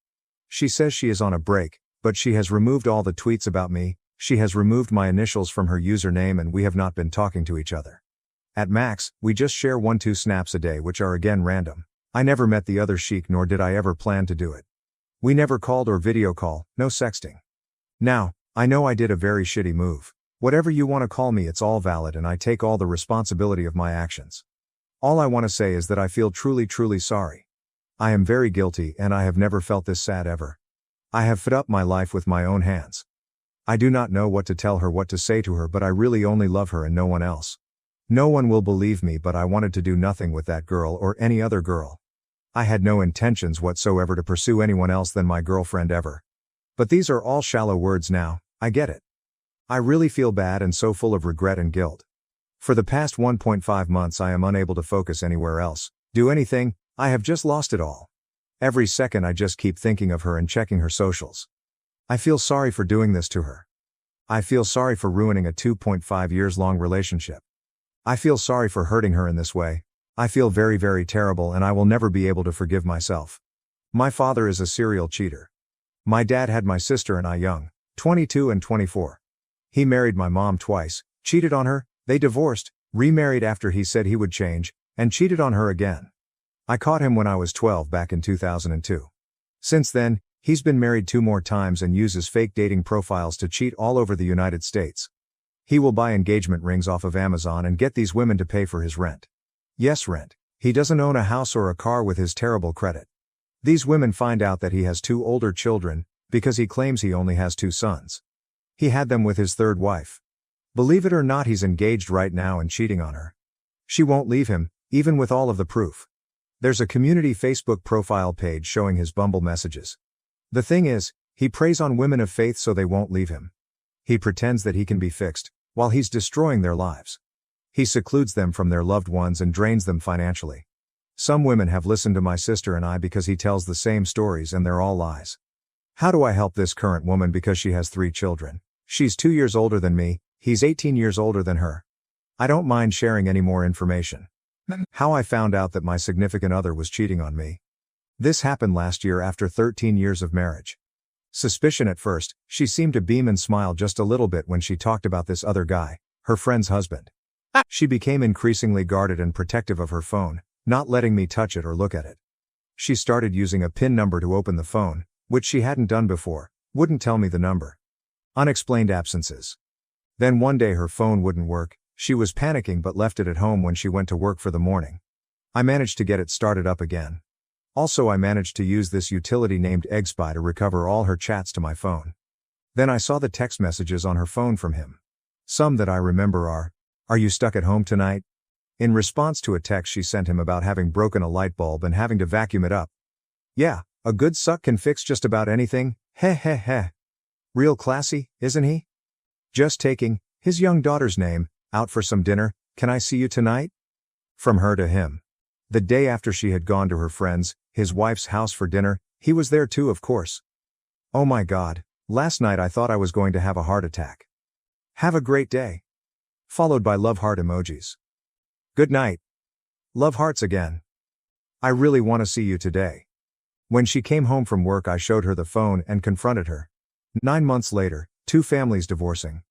She says she is on a break, but she has removed all the tweets about me, she has removed my initials from her username and we have not been talking to each other. At max, we just share 1-2 snaps a day which are again random. I never met the other chic nor did I ever plan to do it. We never called or video call, no sexting. Now, I know I did a very shitty move. Whatever you want to call me it's all valid and I take all the responsibility of my actions. All I want to say is that I feel truly sorry. I am very guilty and I have never felt this sad ever. I have fed up my life with my own hands. I do not know what to tell her, what to say to her, but I really only love her and no one else. No one will believe me, but I wanted to do nothing with that girl or any other girl. I had no intentions whatsoever to pursue anyone else than my girlfriend ever. But these are all shallow words now, I get it. I really feel bad and so full of regret and guilt. For the past 1.5 months I am unable to focus anywhere else, do anything, I have just lost it all. Every second I just keep thinking of her and checking her socials. I feel sorry for doing this to her. I feel sorry for ruining a 2.5 years long relationship. I feel sorry for hurting her in this way. I feel very, very terrible and I will never be able to forgive myself. My father is a serial cheater. My dad had my sister and I young, 22 and 24. He married my mom twice, cheated on her, they divorced, remarried after he said he would change, and cheated on her again. I caught him when I was 12 back in 2002. Since then, he's been married 2 more times and uses fake dating profiles to cheat all over the United States. He will buy engagement rings off of Amazon and get these women to pay for his rent. Yes, rent. He doesn't own a house or a car with his terrible credit. These women find out that he has 2 older children, because he claims he only has 2 sons. He had them with his 3rd wife. Believe it or not, he's engaged right now and cheating on her. She won't leave him, even with all of the proof. There's a community Facebook profile page showing his Bumble messages. The thing is, he preys on women of faith so they won't leave him. He pretends that he can be fixed, while he's destroying their lives. He secludes them from their loved ones and drains them financially. Some women have listened to my sister and I because he tells the same stories and they're all lies. How do I help this current woman because she has 3 children? She's 2 years older than me, he's 18 years older than her. I don't mind sharing any more information. How I found out that my significant other was cheating on me. This happened last year after 13 years of marriage. Suspicion at first, she seemed to beam and smile just a little bit when she talked about this other guy, her friend's husband. She became increasingly guarded and protective of her phone, not letting me touch it or look at it. She started using a PIN number to open the phone, which she hadn't done before, wouldn't tell me the number. Unexplained absences. Then one day her phone wouldn't work, she was panicking but left it at home when she went to work for the morning. I managed to get it started up again. Also, I managed to use this utility named EggSpy to recover all her chats to my phone. Then I saw the text messages on her phone from him. Some that I remember are you stuck at home tonight? In response to a text she sent him about having broken a light bulb and having to vacuum it up. Yeah, a good suck can fix just about anything, heh heh heh. Real classy, isn't he? Just taking his young daughter's name, out for some dinner, can I see you tonight? From her to him. The day after she had gone to her friend's, his wife's house for dinner, he was there too, of course. Oh my God, last night I thought I was going to have a heart attack. Have a great day. Followed by love heart emojis. Good night. Love hearts again. I really want to see you today. When she came home from work I showed her the phone and confronted her. 9 months later, 2 families divorcing.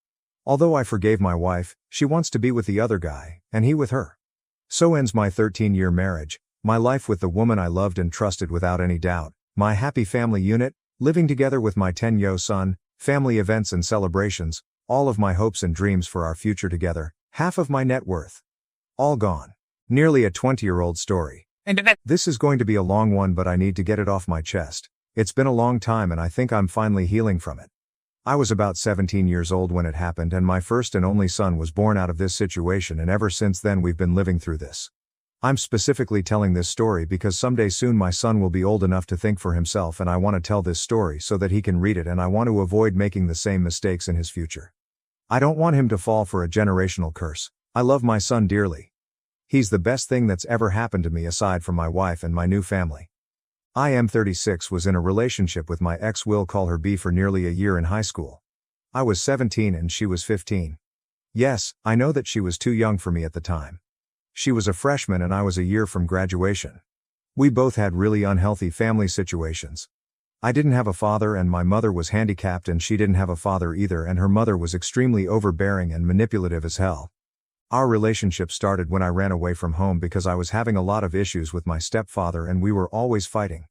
Although I forgave my wife, she wants to be with the other guy, and he with her. So ends my 13-year marriage, my life with the woman I loved and trusted without any doubt, my happy family unit, living together with my 10-year son, family events and celebrations, all of my hopes and dreams for our future together, half of my net worth. All gone. Nearly a 20-year-old story. This is going to be a long one, but I need to get it off my chest. It's been a long time and I think I'm finally healing from it. I was about 17 years old when it happened and my first and only son was born out of this situation, and ever since then we've been living through this. I'm specifically telling this story because someday soon my son will be old enough to think for himself, and I want to tell this story so that he can read it, and I want to avoid making the same mistakes in his future. I don't want him to fall for a generational curse. I love my son dearly. He's the best thing that's ever happened to me aside from my wife and my new family. I am 36, was in a relationship with my ex, we'll call her B, for nearly a year in high school. I was 17 and she was 15. Yes, I know that she was too young for me at the time. She was a freshman and I was a year from graduation. We both had really unhealthy family situations. I didn't have a father and my mother was handicapped, and she didn't have a father either, and her mother was extremely overbearing and manipulative as hell. Our relationship started when I ran away from home because I was having a lot of issues with my stepfather and we were always fighting.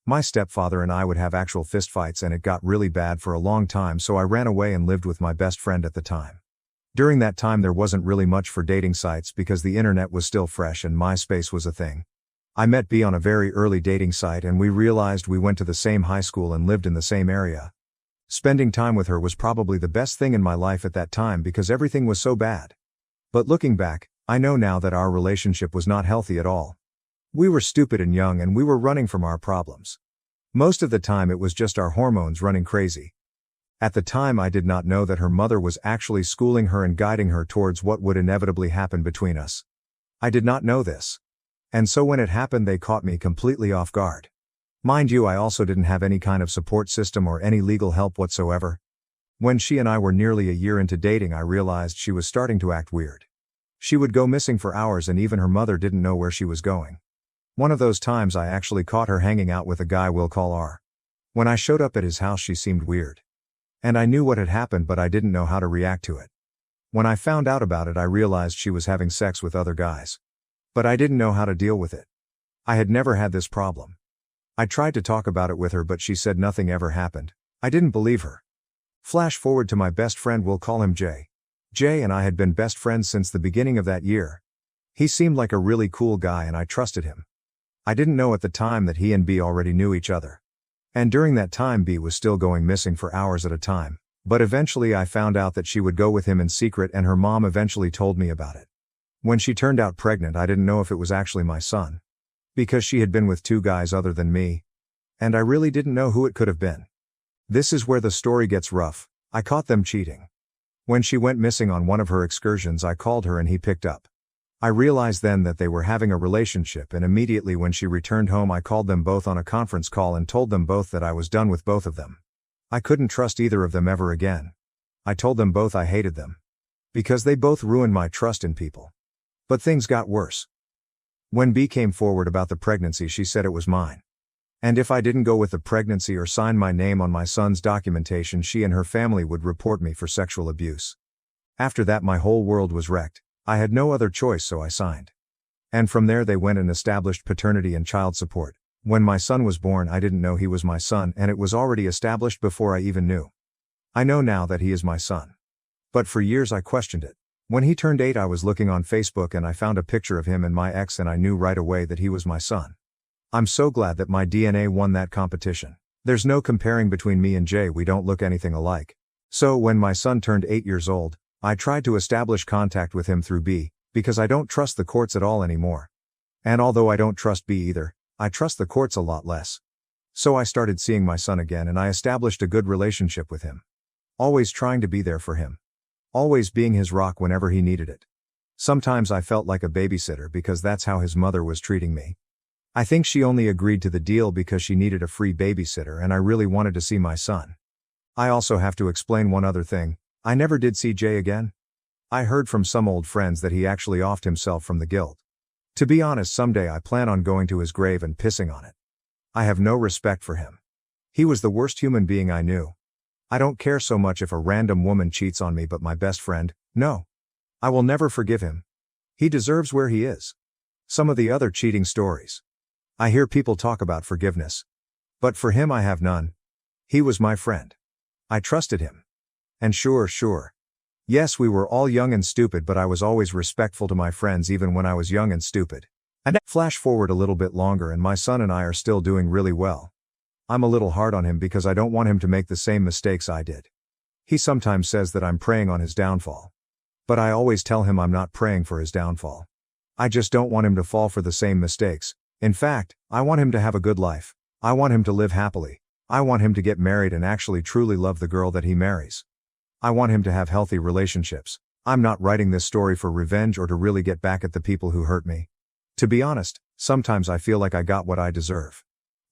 My stepfather and I would have actual fistfights and it got really bad for a long time, so I ran away and lived with my best friend at the time. During that time there wasn't really much for dating sites because the internet was still fresh and MySpace was a thing. I met B on a very early dating site and we realized we went to the same high school and lived in the same area. Spending time with her was probably the best thing in my life at that time because everything was so bad. But looking back, I know now that our relationship was not healthy at all. We were stupid and young and we were running from our problems. Most of the time it was just our hormones running crazy. At the time I did not know that her mother was actually schooling her and guiding her towards what would inevitably happen between us. I did not know this. And so when it happened they caught me completely off guard. Mind you, I also didn't have any kind of support system or any legal help whatsoever. When she and I were nearly a year into dating, I realized she was starting to act weird. She would go missing for hours and even her mother didn't know where she was going. One of those times I actually caught her hanging out with a guy we'll call R. When I showed up at his house she seemed weird. And I knew what had happened but I didn't know how to react to it. When I found out about it I realized she was having sex with other guys. But I didn't know how to deal with it. I had never had this problem. I tried to talk about it with her but she said nothing ever happened. I didn't believe her. Flash forward to my best friend, we'll call him Jay. Jay and I had been best friends since the beginning of that year. He seemed like a really cool guy and I trusted him. I didn't know at the time that he and B already knew each other. And during that time B was still going missing for hours at a time, but eventually I found out that she would go with him in secret and her mom eventually told me about it. When she turned out pregnant I didn't know if it was actually my son. Because she had been with 2 guys other than me. And I really didn't know who it could have been. This is where the story gets rough. I caught them cheating. When she went missing on one of her excursions I called her and he picked up. I realized then that they were having a relationship and immediately when she returned home I called them both on a conference call and told them both that I was done with both of them. I couldn't trust either of them ever again. I told them both I hated them. Because they both ruined my trust in people. But things got worse. When B came forward about the pregnancy she said it was mine. And if I didn't go with the pregnancy or sign my name on my son's documentation she and her family would report me for sexual abuse. After that my whole world was wrecked. I had no other choice so I signed. And from there they went and established paternity and child support. When my son was born I didn't know he was my son and it was already established before I even knew. I know now that he is my son. But for years I questioned it. When he turned 8 I was looking on Facebook and I found a picture of him and my ex and I knew right away that he was my son. I'm so glad that my DNA won that competition. There's no comparing between me and Jay, we don't look anything alike. So when my son turned 8 years old, I tried to establish contact with him through B, because I don't trust the courts at all anymore. And although I don't trust B either, I trust the courts a lot less. So I started seeing my son again and I established a good relationship with him. Always trying to be there for him. Always being his rock whenever he needed it. Sometimes I felt like a babysitter because that's how his mother was treating me. I think she only agreed to the deal because she needed a free babysitter and I really wanted to see my son. I also have to explain one other thing. I never did see Jay again. I heard from some old friends that he actually offed himself from the guilt. To be honest, someday I plan on going to his grave and pissing on it. I have no respect for him. He was the worst human being I knew. I don't care so much if a random woman cheats on me, but my best friend, no. I will never forgive him. He deserves where he is. Some of the other cheating stories. I hear people talk about forgiveness. But for him I have none. He was my friend. I trusted him. And sure. Yes, we were all young and stupid, but I was always respectful to my friends even when I was young and stupid. And flash forward a little bit longer and my son and I are still doing really well. I'm a little hard on him because I don't want him to make the same mistakes I did. He sometimes says that I'm preying on his downfall. But I always tell him I'm not praying for his downfall. I just don't want him to fall for the same mistakes. In fact, I want him to have a good life. I want him to live happily. I want him to get married and actually truly love the girl that he marries. I want him to have healthy relationships. I'm not writing this story for revenge or to really get back at the people who hurt me. To be honest, sometimes I feel like I got what I deserve.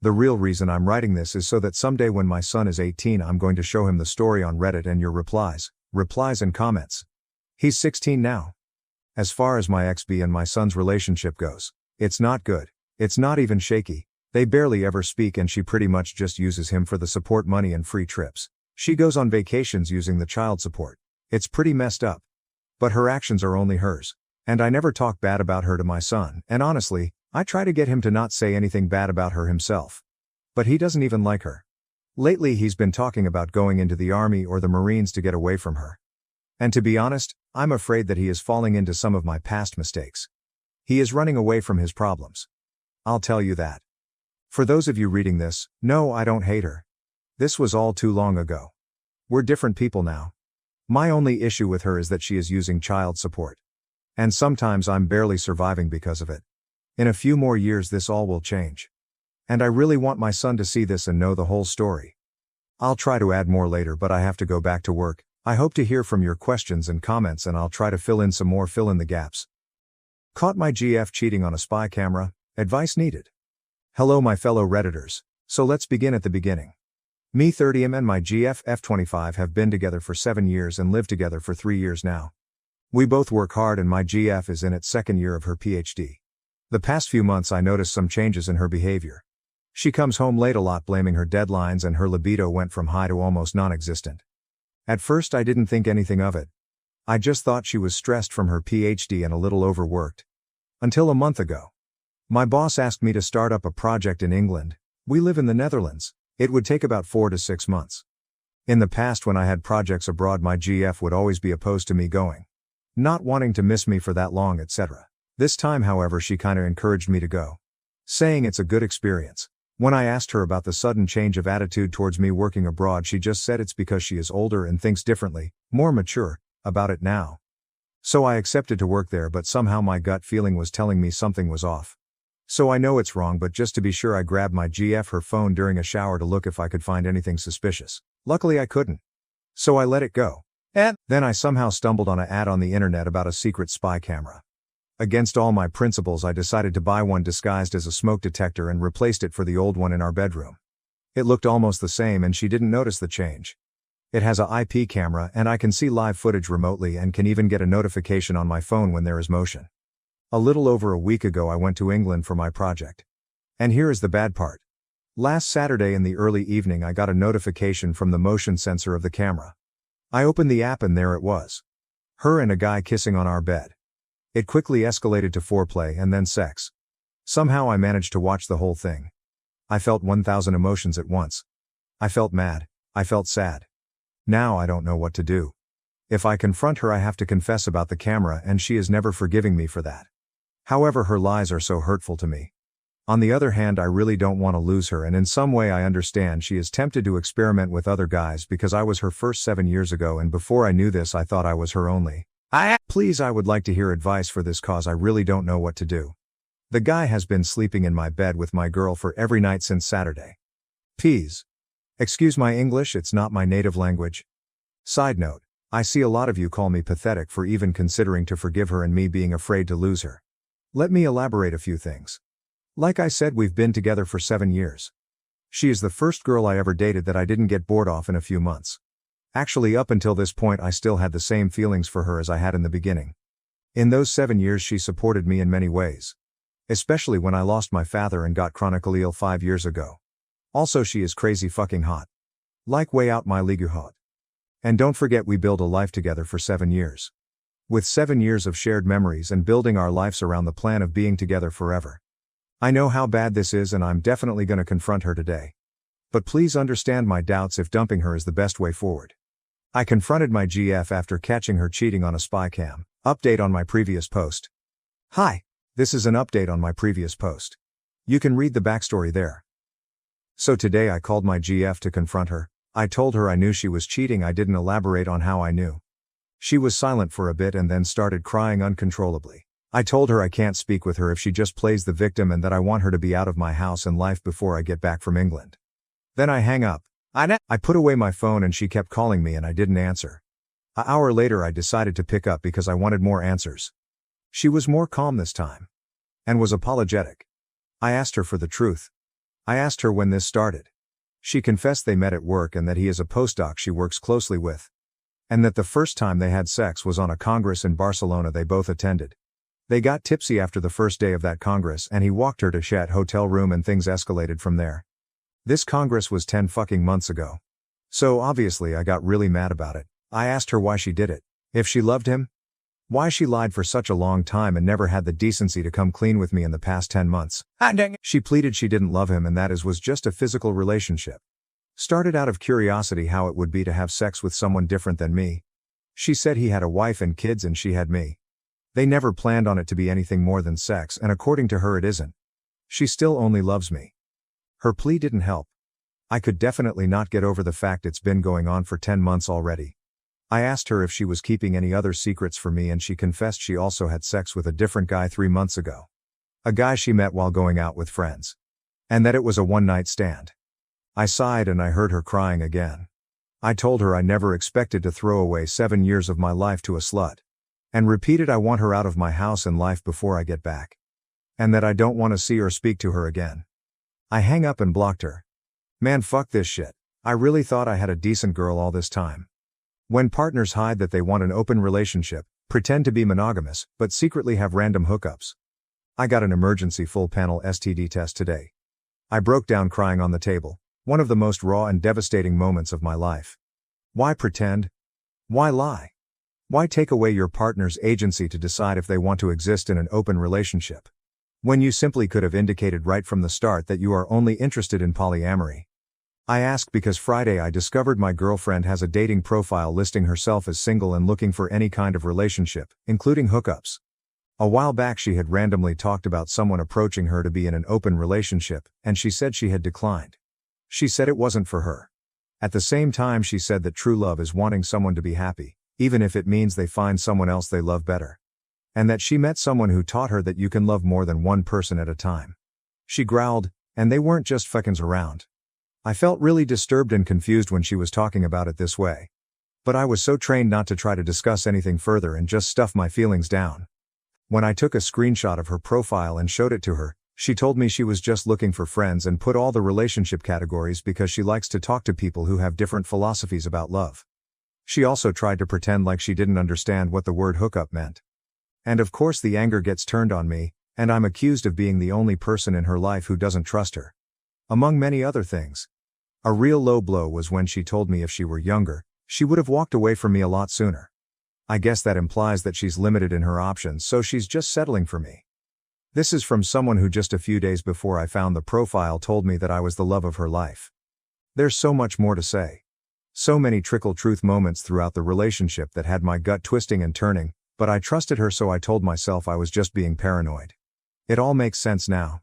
The real reason I'm writing this is so that someday when my son is 18 I'm going to show him the story on Reddit and your replies and comments. He's 16 now. As far as my ex B and my son's relationship goes, it's not good. It's not even shaky. They barely ever speak and she pretty much just uses him for the support money and free trips. She goes on vacations using the child support. It's pretty messed up. But her actions are only hers. And I never talk bad about her to my son, and honestly, I try to get him to not say anything bad about her himself. But he doesn't even like her. Lately he's been talking about going into the army or the Marines to get away from her. And to be honest, I'm afraid that he is falling into some of my past mistakes. He is running away from his problems. I'll tell you that. For those of you reading this, no, I don't hate her. This was all too long ago. We're different people now. My only issue with her is that she is using child support. And sometimes I'm barely surviving because of it. In a few more years this all will change. And I really want my son to see this and know the whole story. I'll try to add more later, but I have to go back to work. I hope to hear from your questions and comments, and I'll try to fill in the gaps. Caught my GF cheating on a spy camera, advice needed. Hello my fellow Redditors. So let's begin at the beginning. Me 30M and my GF F25 have been together for 7 years and live together for 3 years now. We both work hard and my GF is in its second year of her PhD. The past few months I noticed some changes in her behavior. She comes home late a lot, blaming her deadlines, and her libido went from high to almost non-existent. At first I didn't think anything of it. I just thought she was stressed from her PhD and a little overworked. Until a month ago. My boss asked me to start up a project in England. We live in the Netherlands. It would take about 4 to 6 months. In the past when I had projects abroad my GF would always be opposed to me going. Not wanting to miss me for that long, etc. This time however she kinda encouraged me to go. Saying it's a good experience. When I asked her about the sudden change of attitude towards me working abroad, she just said it's because she is older and thinks differently, more mature, about it now. So I accepted to work there, but somehow my gut feeling was telling me something was off. So I know it's wrong, but just to be sure I grabbed my GF her phone during a shower to look if I could find anything suspicious. Luckily I couldn't. So I let it go. And then I somehow stumbled on an ad on the internet about a secret spy camera. Against all my principles I decided to buy one disguised as a smoke detector and replaced it for the old one in our bedroom. It looked almost the same and she didn't notice the change. It has a IP camera and I can see live footage remotely and can even get a notification on my phone when there is motion. A little over a week ago I went to England for my project. And here is the bad part. Last Saturday in the early evening I got a notification from the motion sensor of the camera. I opened the app and there it was. Her and a guy kissing on our bed. It quickly escalated to foreplay and then sex. Somehow I managed to watch the whole thing. I felt 1,000 emotions at once. I felt mad. I felt sad. Now I don't know what to do. If I confront her I have to confess about the camera and she is never forgiving me for that. However, her lies are so hurtful to me. On the other hand, I really don't want to lose her, and in some way I understand she is tempted to experiment with other guys because I was her first 7 years ago, and before I knew this I thought I was her only. Please, I would like to hear advice for this cause I really don't know what to do. The guy has been sleeping in my bed with my girl for every night since Saturday. Please. Excuse my English, it's not my native language. Side note, I see a lot of you call me pathetic for even considering to forgive her and me being afraid to lose her. Let me elaborate a few things. Like I said, we've been together for 7 years. She is the first girl I ever dated that I didn't get bored off in a few months. Actually, up until this point I still had the same feelings for her as I had in the beginning. In those 7 years she supported me in many ways. Especially when I lost my father and got chronically ill 5 years ago. Also, she is crazy fucking hot. Like way out my league hot. And don't forget we built a life together for 7 years. With 7 years of shared memories and building our lives around the plan of being together forever. I know how bad this is and I'm definitely gonna confront her today. But please understand my doubts if dumping her is the best way forward. I confronted my GF after catching her cheating on a spy cam. Update on my previous post. Hi, this is an update on my previous post. You can read the backstory there. So today I called my GF to confront her. I told her I knew she was cheating. I didn't elaborate on how I knew. She was silent for a bit and then started crying uncontrollably. I told her I can't speak with her if she just plays the victim and that I want her to be out of my house and life before I get back from England. Then I hang up. I put away my phone and she kept calling me and I didn't answer. An hour later I decided to pick up because I wanted more answers. She was more calm this time. And was apologetic. I asked her for the truth. I asked her when this started. She confessed they met at work and that he is a postdoc she works closely with. And that the first time they had sex was on a congress in Barcelona they both attended. They got tipsy after the first day of that congress and he walked her to Chet hotel room and things escalated from there. This congress was 10 fucking months ago. So obviously I got really mad about it. I asked her why she did it. If she loved him? Why she lied for such a long time and never had the decency to come clean with me in the past 10 months. She pleaded she didn't love him and that was just a physical relationship. Started out of curiosity how it would be to have sex with someone different than me. She said he had a wife and kids and she had me. They never planned on it to be anything more than sex, and according to her it isn't. She still only loves me. Her plea didn't help. I could definitely not get over the fact it's been going on for 10 months already. I asked her if she was keeping any other secrets from me, and she confessed she also had sex with a different guy 3 months ago. A guy she met while going out with friends. And that it was a one-night stand. I sighed and I heard her crying again. I told her I never expected to throw away 7 years of my life to a slut. And repeated I want her out of my house and life before I get back. And that I don't want to see or speak to her again. I hang up and blocked her. Man, fuck this shit. I really thought I had a decent girl all this time. When partners hide that they want an open relationship, pretend to be monogamous, but secretly have random hookups. I got an emergency full panel STD test today. I broke down crying on the table, one of the most raw and devastating moments of my life. Why pretend? Why lie? Why take away your partner's agency to decide if they want to exist in an open relationship? When you simply could have indicated right from the start that you are only interested in polyamory. I ask because Friday I discovered my girlfriend has a dating profile listing herself as single and looking for any kind of relationship, including hookups. A while back she had randomly talked about someone approaching her to be in an open relationship, and she said she had declined. She said it wasn't for her. At the same time she said that true love is wanting someone to be happy, even if it means they find someone else they love better. And that she met someone who taught her that you can love more than one person at a time. She growled, and they weren't just fuckins around. I felt really disturbed and confused when she was talking about it this way. But I was so trained not to try to discuss anything further and just stuff my feelings down. When I took a screenshot of her profile and showed it to her, she told me she was just looking for friends and put all the relationship categories because she likes to talk to people who have different philosophies about love. She also tried to pretend like she didn't understand what the word hookup meant. And of course the anger gets turned on me, and I'm accused of being the only person in her life who doesn't trust her. Among many other things. A real low blow was when she told me if she were younger, she would have walked away from me a lot sooner. I guess that implies that she's limited in her options, so she's just settling for me. This is from someone who just a few days before I found the profile told me that I was the love of her life. There's so much more to say. So many trickle truth moments throughout the relationship that had my gut twisting and turning, but I trusted her, so I told myself I was just being paranoid. It all makes sense now.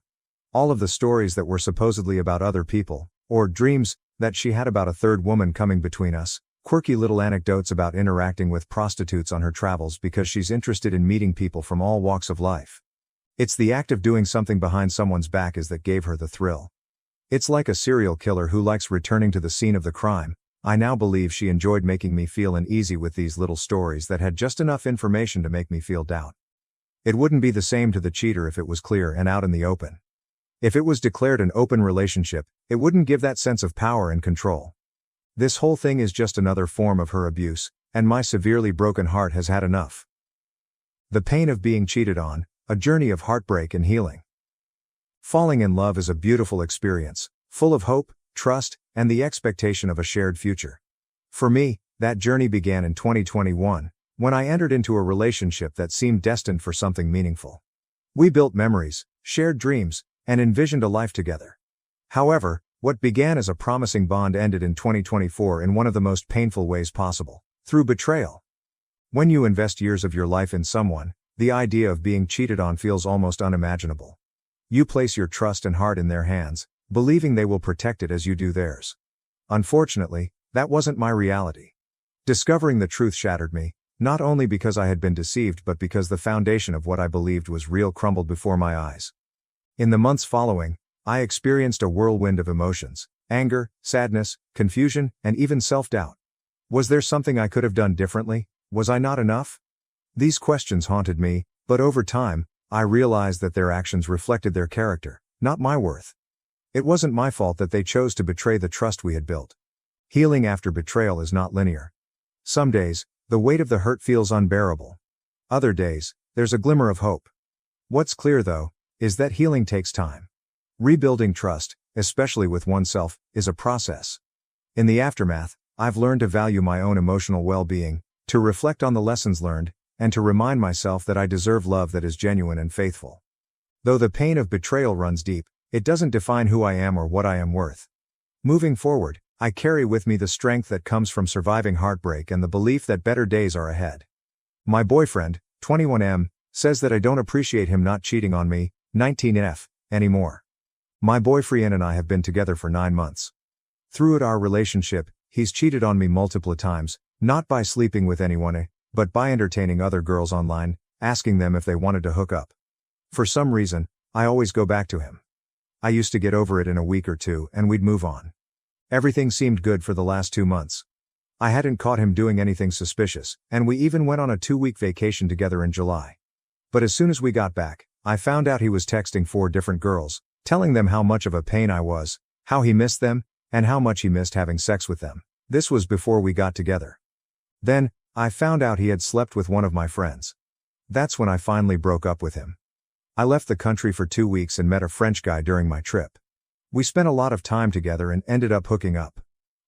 All of the stories that were supposedly about other people, or dreams that she had about a third woman coming between us, quirky little anecdotes about interacting with prostitutes on her travels because she's interested in meeting people from all walks of life. It's the act of doing something behind someone's back that gave her the thrill. It's like a serial killer who likes returning to the scene of the crime. I now believe she enjoyed making me feel uneasy with these little stories that had just enough information to make me feel doubt. It wouldn't be the same to the cheater if it was clear and out in the open. If it was declared an open relationship, it wouldn't give that sense of power and control. This whole thing is just another form of her abuse, and my severely broken heart has had enough. The pain of being cheated on, a journey of heartbreak and healing. Falling in love is a beautiful experience, full of hope, trust, and the expectation of a shared future. For me, that journey began in 2021, when I entered into a relationship that seemed destined for something meaningful. We built memories, shared dreams, and envisioned a life together. However, what began as a promising bond ended in 2024 in one of the most painful ways possible, through betrayal. When you invest years of your life in someone, the idea of being cheated on feels almost unimaginable. You place your trust and heart in their hands, believing they will protect it as you do theirs. Unfortunately, that wasn't my reality. Discovering the truth shattered me, not only because I had been deceived but because the foundation of what I believed was real crumbled before my eyes. In the months following, I experienced a whirlwind of emotions, anger, sadness, confusion, and even self-doubt. Was there something I could have done differently? Was I not enough? These questions haunted me, but over time, I realized that their actions reflected their character, not my worth. It wasn't my fault that they chose to betray the trust we had built. Healing after betrayal is not linear. Some days, the weight of the hurt feels unbearable. Other days, there's a glimmer of hope. What's clear though, is that healing takes time. Rebuilding trust, especially with oneself, is a process. In the aftermath, I've learned to value my own emotional well-being, to reflect on the lessons learned, and to remind myself that I deserve love that is genuine and faithful. Though the pain of betrayal runs deep, it doesn't define who I am or what I am worth. Moving forward, I carry with me the strength that comes from surviving heartbreak and the belief that better days are ahead. My boyfriend, 21M, says that I don't appreciate him not cheating on me, 19F, anymore. My boyfriend and I have been together for 9 months. Throughout our relationship, he's cheated on me multiple times, not by sleeping with anyone, but by entertaining other girls online, asking them if they wanted to hook up. For some reason, I always go back to him. I used to get over it in a week or two and we'd move on. Everything seemed good for the last 2 months. I hadn't caught him doing anything suspicious, and we even went on a 2-week vacation together in July. But as soon as we got back, I found out he was texting 4 different girls, telling them how much of a pain I was, how he missed them, and how much he missed having sex with them. This was before we got together. Then, I found out he had slept with one of my friends. That's when I finally broke up with him. I left the country for 2 weeks and met a French guy during my trip. We spent a lot of time together and ended up hooking up.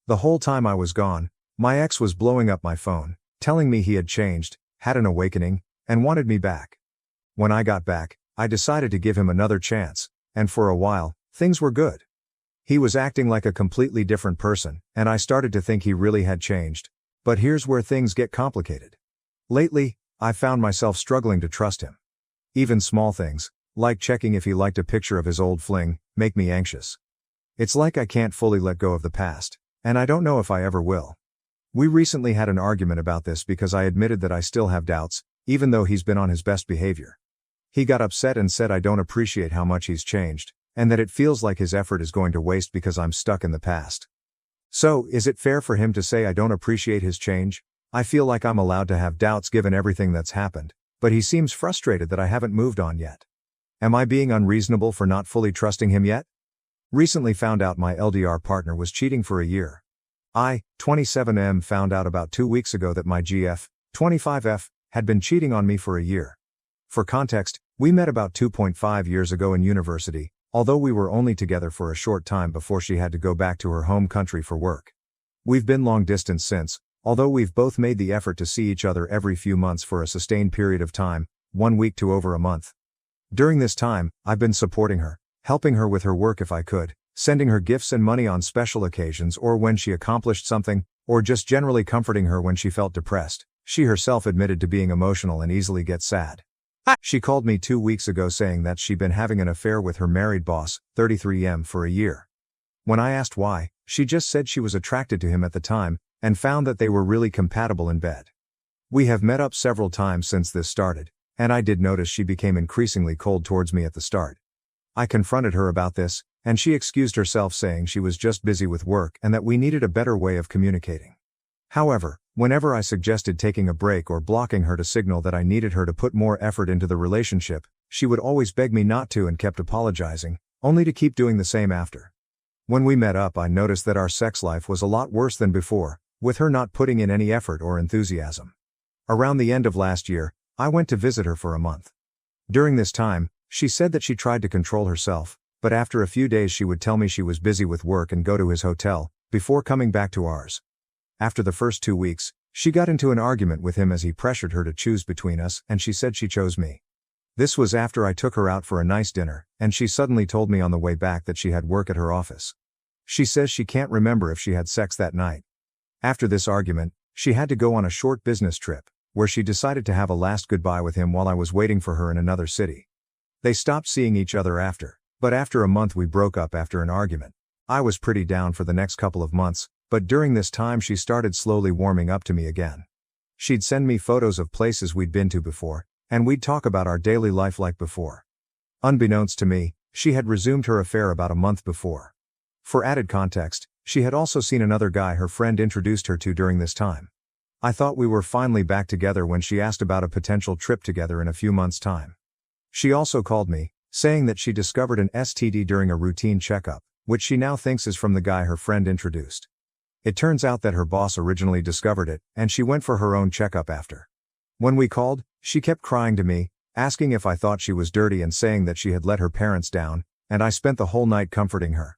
The whole time I was gone, my ex was blowing up my phone, telling me he had changed, had an awakening, and wanted me back. When I got back, I decided to give him another chance, and for a while, things were good. He was acting like a completely different person, and I started to think he really had changed. But here's where things get complicated. Lately, I found myself struggling to trust him. Even small things, like checking if he liked a picture of his old fling, make me anxious. It's like I can't fully let go of the past, and I don't know if I ever will. We recently had an argument about this because I admitted that I still have doubts, even though he's been on his best behavior. He got upset and said I don't appreciate how much he's changed, and that it feels like his effort is going to waste because I'm stuck in the past. So, is it fair for him to say I don't appreciate his change? I feel like I'm allowed to have doubts given everything that's happened, but he seems frustrated that I haven't moved on yet. Am I being unreasonable for not fully trusting him yet? Recently found out my LDR partner was cheating for a year. I, 27M, found out about 2 weeks ago that my GF, 25F, had been cheating on me for a year. For context, we met about 2.5 years ago in university, although we were only together for a short time before she had to go back to her home country for work. We've been long distance since, although we've both made the effort to see each other every few months for a sustained period of time, 1 week to over a month. During this time, I've been supporting her, helping her with her work if I could, sending her gifts and money on special occasions or when she accomplished something, or just generally comforting her when she felt depressed. She herself admitted to being emotional and easily gets sad. She called me 2 weeks ago saying that she'd been having an affair with her married boss, 33M, for a year. When I asked why, she just said she was attracted to him at the time, and found that they were really compatible in bed. We have met up several times since this started, and I did notice she became increasingly cold towards me at the start. I confronted her about this, and she excused herself saying she was just busy with work and that we needed a better way of communicating. However, whenever I suggested taking a break or blocking her to signal that I needed her to put more effort into the relationship, she would always beg me not to and kept apologizing, only to keep doing the same after. When we met up, I noticed that our sex life was a lot worse than before, with her not putting in any effort or enthusiasm. Around the end of last year, I went to visit her for a month. During this time, she said that she tried to control herself, but after a few days she would tell me she was busy with work and go to his hotel, before coming back to ours. After the first 2 weeks, she got into an argument with him as he pressured her to choose between us, and she said she chose me. This was after I took her out for a nice dinner, and she suddenly told me on the way back that she had work at her office. She says she can't remember if she had sex that night. After this argument, she had to go on a short business trip, where she decided to have a last goodbye with him while I was waiting for her in another city. They stopped seeing each other after, but after a month we broke up after an argument. I was pretty down for the next couple of months, but during this time she started slowly warming up to me again. She'd send me photos of places we'd been to before, and we'd talk about our daily life like before. Unbeknownst to me, she had resumed her affair about a month before. For added context, she had also seen another guy her friend introduced her to during this time. I thought we were finally back together when she asked about a potential trip together in a few months' time. She also called me, saying that she discovered an STD during a routine checkup, which she now thinks is from the guy her friend introduced. It turns out that her boss originally discovered it, and she went for her own checkup after. When we called, she kept crying to me, asking if I thought she was dirty and saying that she had let her parents down, and I spent the whole night comforting her.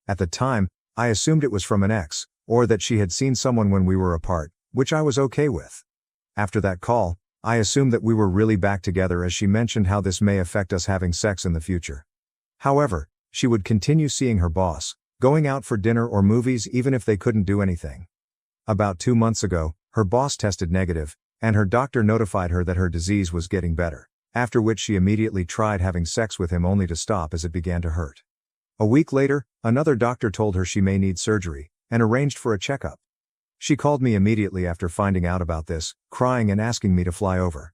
At the time, I assumed it was from an ex, or that she had seen someone when we were apart, which I was okay with. After that call, I assumed that we were really back together as she mentioned how this may affect us having sex in the future. However, she would continue seeing her boss, going out for dinner or movies even if they couldn't do anything. About 2 months ago, her boss tested negative, and her doctor notified her that her disease was getting better, after which she immediately tried having sex with him only to stop as it began to hurt. A week later, another doctor told her she may need surgery, and arranged for a checkup. She called me immediately after finding out about this, crying and asking me to fly over.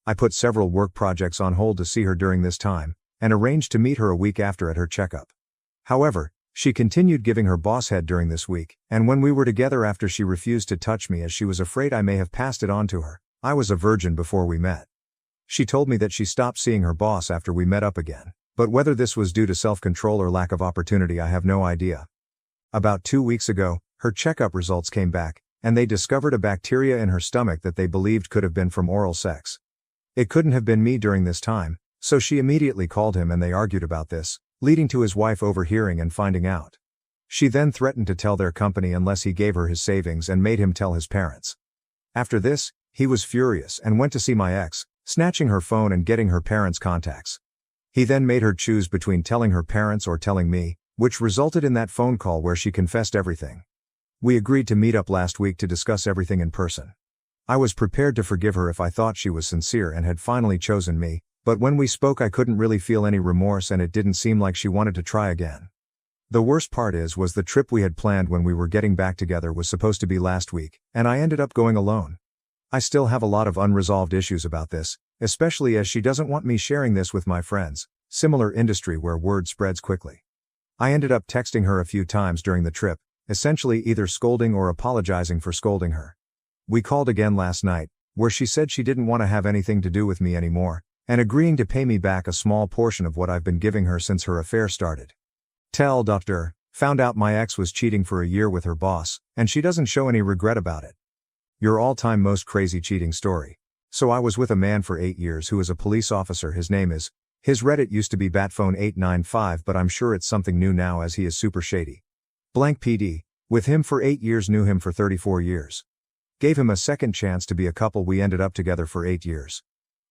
I put several work projects on hold to see her during this time, and arranged to meet her a week after at her checkup. However, she continued giving her boss head during this week, and when we were together after she refused to touch me as she was afraid I may have passed it on to her. I was a virgin before we met. She told me that she stopped seeing her boss after we met up again, but whether this was due to self-control or lack of opportunity I have no idea. About 2 weeks ago, her checkup results came back, and they discovered a bacteria in her stomach that they believed could have been from oral sex. It couldn't have been me during this time, so she immediately called him and they argued about this, leading to his wife overhearing and finding out. She then threatened to tell their company unless he gave her his savings and made him tell his parents. After this, he was furious and went to see my ex, snatching her phone and getting her parents' contacts. He then made her choose between telling her parents or telling me, which resulted in that phone call where she confessed everything. We agreed to meet up last week to discuss everything in person. I was prepared to forgive her if I thought she was sincere and had finally chosen me, but when we spoke I couldn't really feel any remorse and it didn't seem like she wanted to try again. The worst part was the trip we had planned when we were getting back together was supposed to be last week, and I ended up going alone. I still have a lot of unresolved issues about this, especially as she doesn't want me sharing this with my friends, similar industry where word spreads quickly. I ended up texting her a few times during the trip, essentially either scolding or apologizing for scolding her. We called again last night, where she said she didn't want to have anything to do with me anymore, and agreeing to pay me back a small portion of what I've been giving her since her affair started. Tell Dr. Found out my ex was cheating for a year with her boss, and she doesn't show any regret about it. Your all-time most crazy cheating story. So I was with a man for 8 years who is a police officer. His Reddit used to be Batphone895, but I'm sure it's something new now as he is super shady. Blank PD. With him for 8 years, knew him for 34 years. Gave him a second chance to be a couple. We ended up together for 8 years.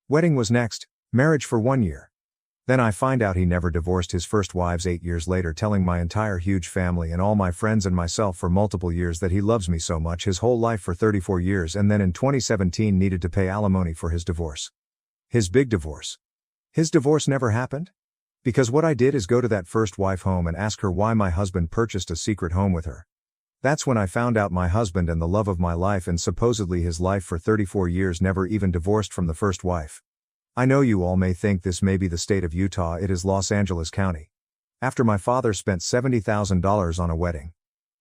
Wedding was next, marriage for 1 year. Then I find out he never divorced his first wives 8 years later, telling my entire huge family and all my friends and myself for multiple years that he loves me so much his whole life for 34 years, and then in 2017 needed to pay alimony for his divorce. His big divorce. His divorce never happened? Because what I did is go to that first wife home and ask her why my husband purchased a secret home with her. That's when I found out my husband and the love of my life and supposedly his life for 34 years never even divorced from the first wife. I know you all may think this may be the state of Utah. It is Los Angeles County. After my father spent $70,000 on a wedding.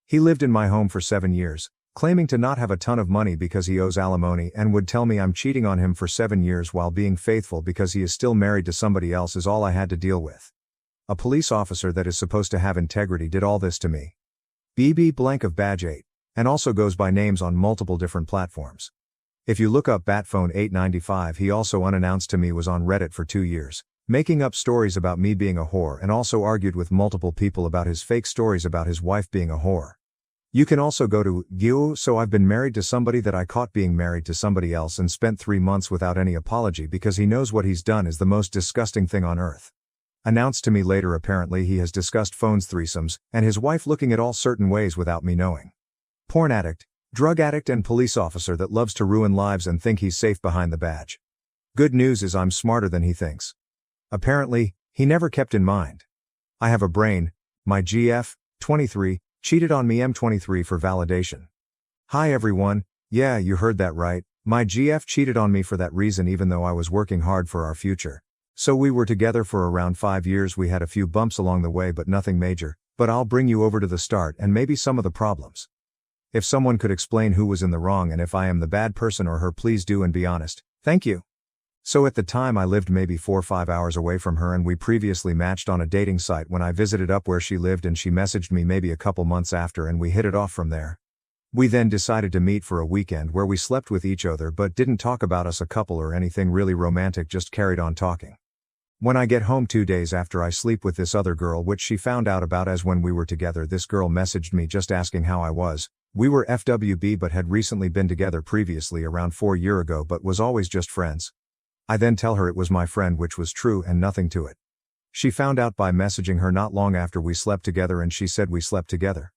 He lived in my home for 7 years, claiming to not have a ton of money because he owes alimony, and would tell me I'm cheating on him for 7 years while being faithful because he is still married to somebody else is all I had to deal with. A police officer that is supposed to have integrity did all this to me. BB blank of Badge 8, and also goes by names on multiple different platforms. If you look up Batphone895, he also unannounced to me was on Reddit for 2 years, making up stories about me being a whore, and also argued with multiple people about his fake stories about his wife being a whore. You can also go to Gyu. So I've been married to somebody that I caught being married to somebody else and spent 3 months without any apology because he knows what he's done is the most disgusting thing on earth. Announced to me later apparently he has discussed phones, threesomes, and his wife looking at all certain ways without me knowing. Porn addict, drug addict and police officer that loves to ruin lives and think he's safe behind the badge. Good news is I'm smarter than he thinks. Apparently, he never kept in mind. I have a brain. My GF, 23, cheated on me M23 for validation. Hi everyone, yeah you heard that right, my GF cheated on me for that reason even though I was working hard for our future. So we were together for around 5 years. We had a few bumps along the way but nothing major, but I'll bring you over to the start and maybe some of the problems. If someone could explain who was in the wrong and if I am the bad person or her, please do and be honest, thank you. So at the time I lived maybe 4 or 5 hours away from her and we previously matched on a dating site when I visited up where she lived and she messaged me maybe a couple months after and we hit it off from there. We then decided to meet for a weekend where we slept with each other but didn't talk about us a couple or anything really romantic, just carried on talking. When I get home 2 days after I sleep with this other girl which she found out about as when we were together, this girl messaged me just asking how I was. We were FWB but had recently been together previously around 4 years ago but was always just friends. I then tell her it was my friend, which was true and nothing to it. She found out by messaging her not long after we slept together and she said we slept together.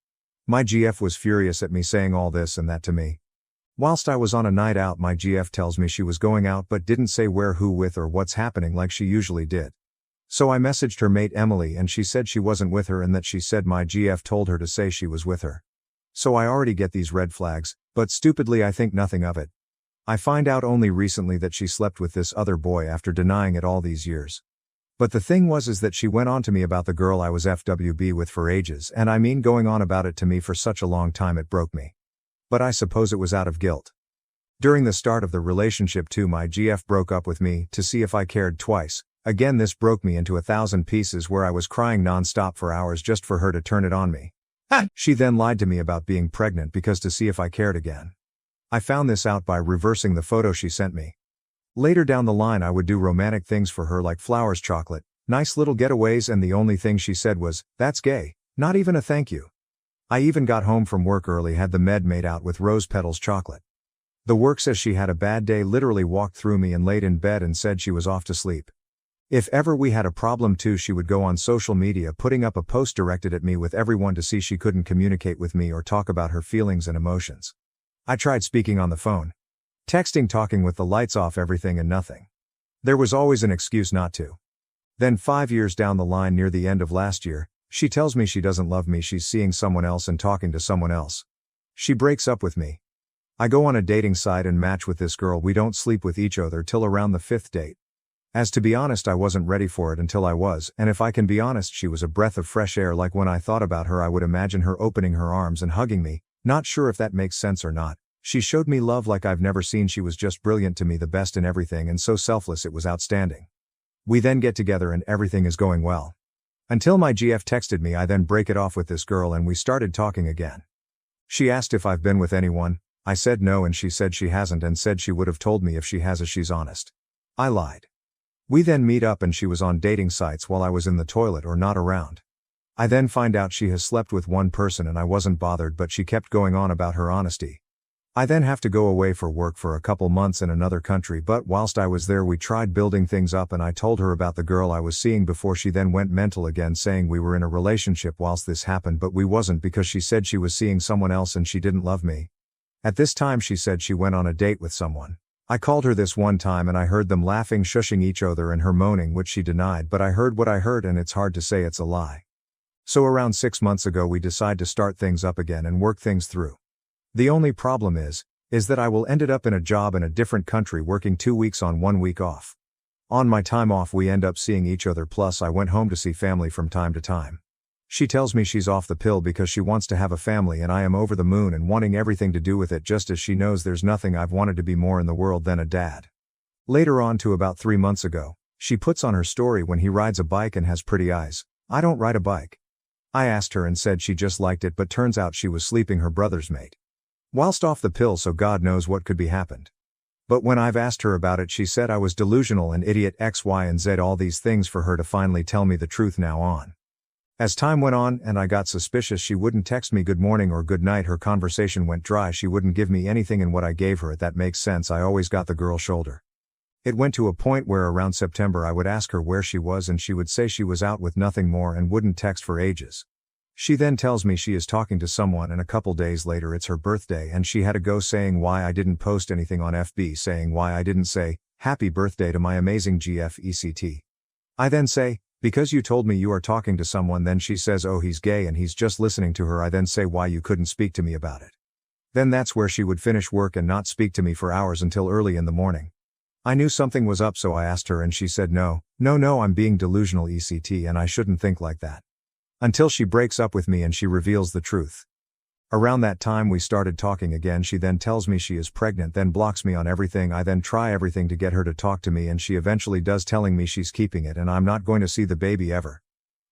My GF was furious at me saying all this and that to me. Whilst I was on a night out, my GF tells me she was going out but didn't say where, who with or what's happening like she usually did. So I messaged her mate Emily and she said she wasn't with her and that she said my GF told her to say she was with her. So I already get these red flags, but stupidly I think nothing of it. I find out only recently that she slept with this other boy after denying it all these years. But the thing is that she went on to me about the girl I was FWB with for ages, and I mean going on about it to me for such a long time it broke me. But I suppose it was out of guilt. During the start of the relationship too, my GF broke up with me to see if I cared twice. Again, this broke me into 1,000 pieces where I was crying non-stop for hours just for her to turn it on me. She then lied to me about being pregnant because to see if I cared again. I found this out by reversing the photo she sent me. Later down the line I would do romantic things for her like flowers, chocolate, nice little getaways, and the only thing she said was, "That's gay," not even a thank you. I even got home from work early, had the med made out with rose petals chocolate. The work says she had a bad day, literally walked through me and laid in bed and said she was off to sleep. If ever we had a problem too, she would go on social media putting up a post directed at me with everyone to see she couldn't communicate with me or talk about her feelings and emotions. I tried speaking on the phone, texting, talking with the lights off, everything and nothing. There was always an excuse not to. Then 5 years down the line, near the end of last year, she tells me she doesn't love me, she's seeing someone else and talking to someone else. She breaks up with me. I go on a dating site and match with this girl. We don't sleep with each other till around the 5th date. As to be honest, I wasn't ready for it until I was, and if I can be honest, she was a breath of fresh air. Like when I thought about her, I would imagine her opening her arms and hugging me. Not sure if that makes sense or not. She showed me love like I've never seen. She was just brilliant to me, the best in everything, and so selfless, it was outstanding. We then get together and everything is going well. Until my GF texted me. I then break it off with this girl and we started talking again. She asked if I've been with anyone. I said no and she said she hasn't and said she would have told me if she has, as she's honest. I lied. We then meet up and she was on dating sites while I was in the toilet or not around. I then find out she has slept with one person and I wasn't bothered, but she kept going on about her honesty. I then have to go away for work for a couple months in another country, but whilst I was there we tried building things up and I told her about the girl I was seeing before she then went mental again, saying we were in a relationship whilst this happened, but we wasn't because she said she was seeing someone else and she didn't love me. At this time she said she went on a date with someone. I called her this one time and I heard them laughing, shushing each other and her moaning, which she denied, but I heard what I heard and it's hard to say it's a lie. So around 6 months ago we decide to start things up again and work things through. The only problem is that I will ended up in a job in a different country working 2 weeks on 1 week off. On my time off we end up seeing each other, plus I went home to see family from time to time. She tells me she's off the pill because she wants to have a family and I am over the moon and wanting everything to do with it, just as she knows there's nothing I've wanted to be more in the world than a dad. Later on to about 3 months ago, she puts on her story when he rides a bike and has pretty eyes. I don't ride a bike. I asked her and said she just liked it, but turns out she was sleeping her brother's mate. Whilst off the pill, so God knows what could be happened. But when I've asked her about it, she said I was delusional and idiot, X, Y, and Z, all these things for her to finally tell me the truth now on. As time went on and I got suspicious, she wouldn't text me good morning or good night. Her conversation went dry. She wouldn't give me anything, and what I gave her, that makes sense, I always got the girl shoulder. It went to a point where around September I would ask her where she was and she would say she was out with nothing more and wouldn't text for ages. She then tells me she is talking to someone and a couple days later it's her birthday and she had a go saying why I didn't post anything on FB, saying why I didn't say happy birthday to my amazing GF ECT. I then say, because you told me you are talking to someone. Then she says, oh, he's gay and he's just listening to her. I then say, why you couldn't speak to me about it. Then that's where she would finish work and not speak to me for hours until early in the morning. I knew something was up, so I asked her and she said no, I'm being delusional, ECT, and I shouldn't think like that. Until she breaks up with me and she reveals the truth. Around that time we started talking again. She then tells me she is pregnant, then blocks me on everything. I then try everything to get her to talk to me and she eventually does, telling me she's keeping it and I'm not going to see the baby ever.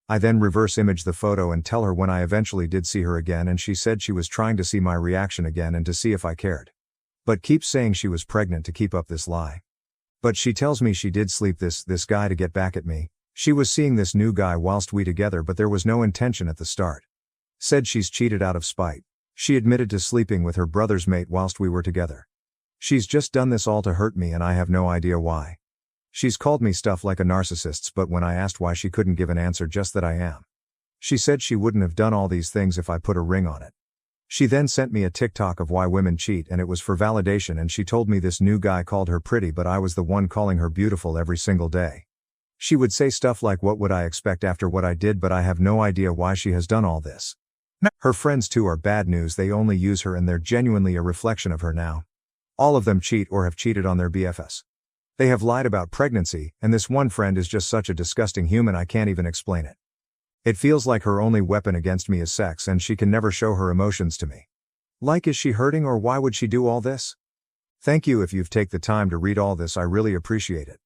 I then reverse image the photo and tell her when I eventually did see her again, and she said she was trying to see my reaction again and to see if I cared. But keeps saying she was pregnant to keep up this lie. But she tells me she did sleep this guy to get back at me. She was seeing this new guy whilst we together, but there was no intention at the start. Said she's cheated out of spite. She admitted to sleeping with her brother's mate whilst we were together. She's just done this all to hurt me and I have no idea why. She's called me stuff like a narcissist, but when I asked why she couldn't give an answer, just that I am. She said she wouldn't have done all these things if I put a ring on it. She then sent me a TikTok of why women cheat and it was for validation, and she told me this new guy called her pretty, but I was the one calling her beautiful every single day. She would say stuff like, what would I expect after what I did, but I have no idea why she has done all this. Her friends too are bad news, they only use her and they're genuinely a reflection of her now. All of them cheat or have cheated on their BFS. They have lied about pregnancy, and this one friend is just such a disgusting human I can't even explain it. It feels like her only weapon against me is sex and she can never show her emotions to me. Like, is she hurting or why would she do all this? Thank you if you've taken the time to read all this, I really appreciate it.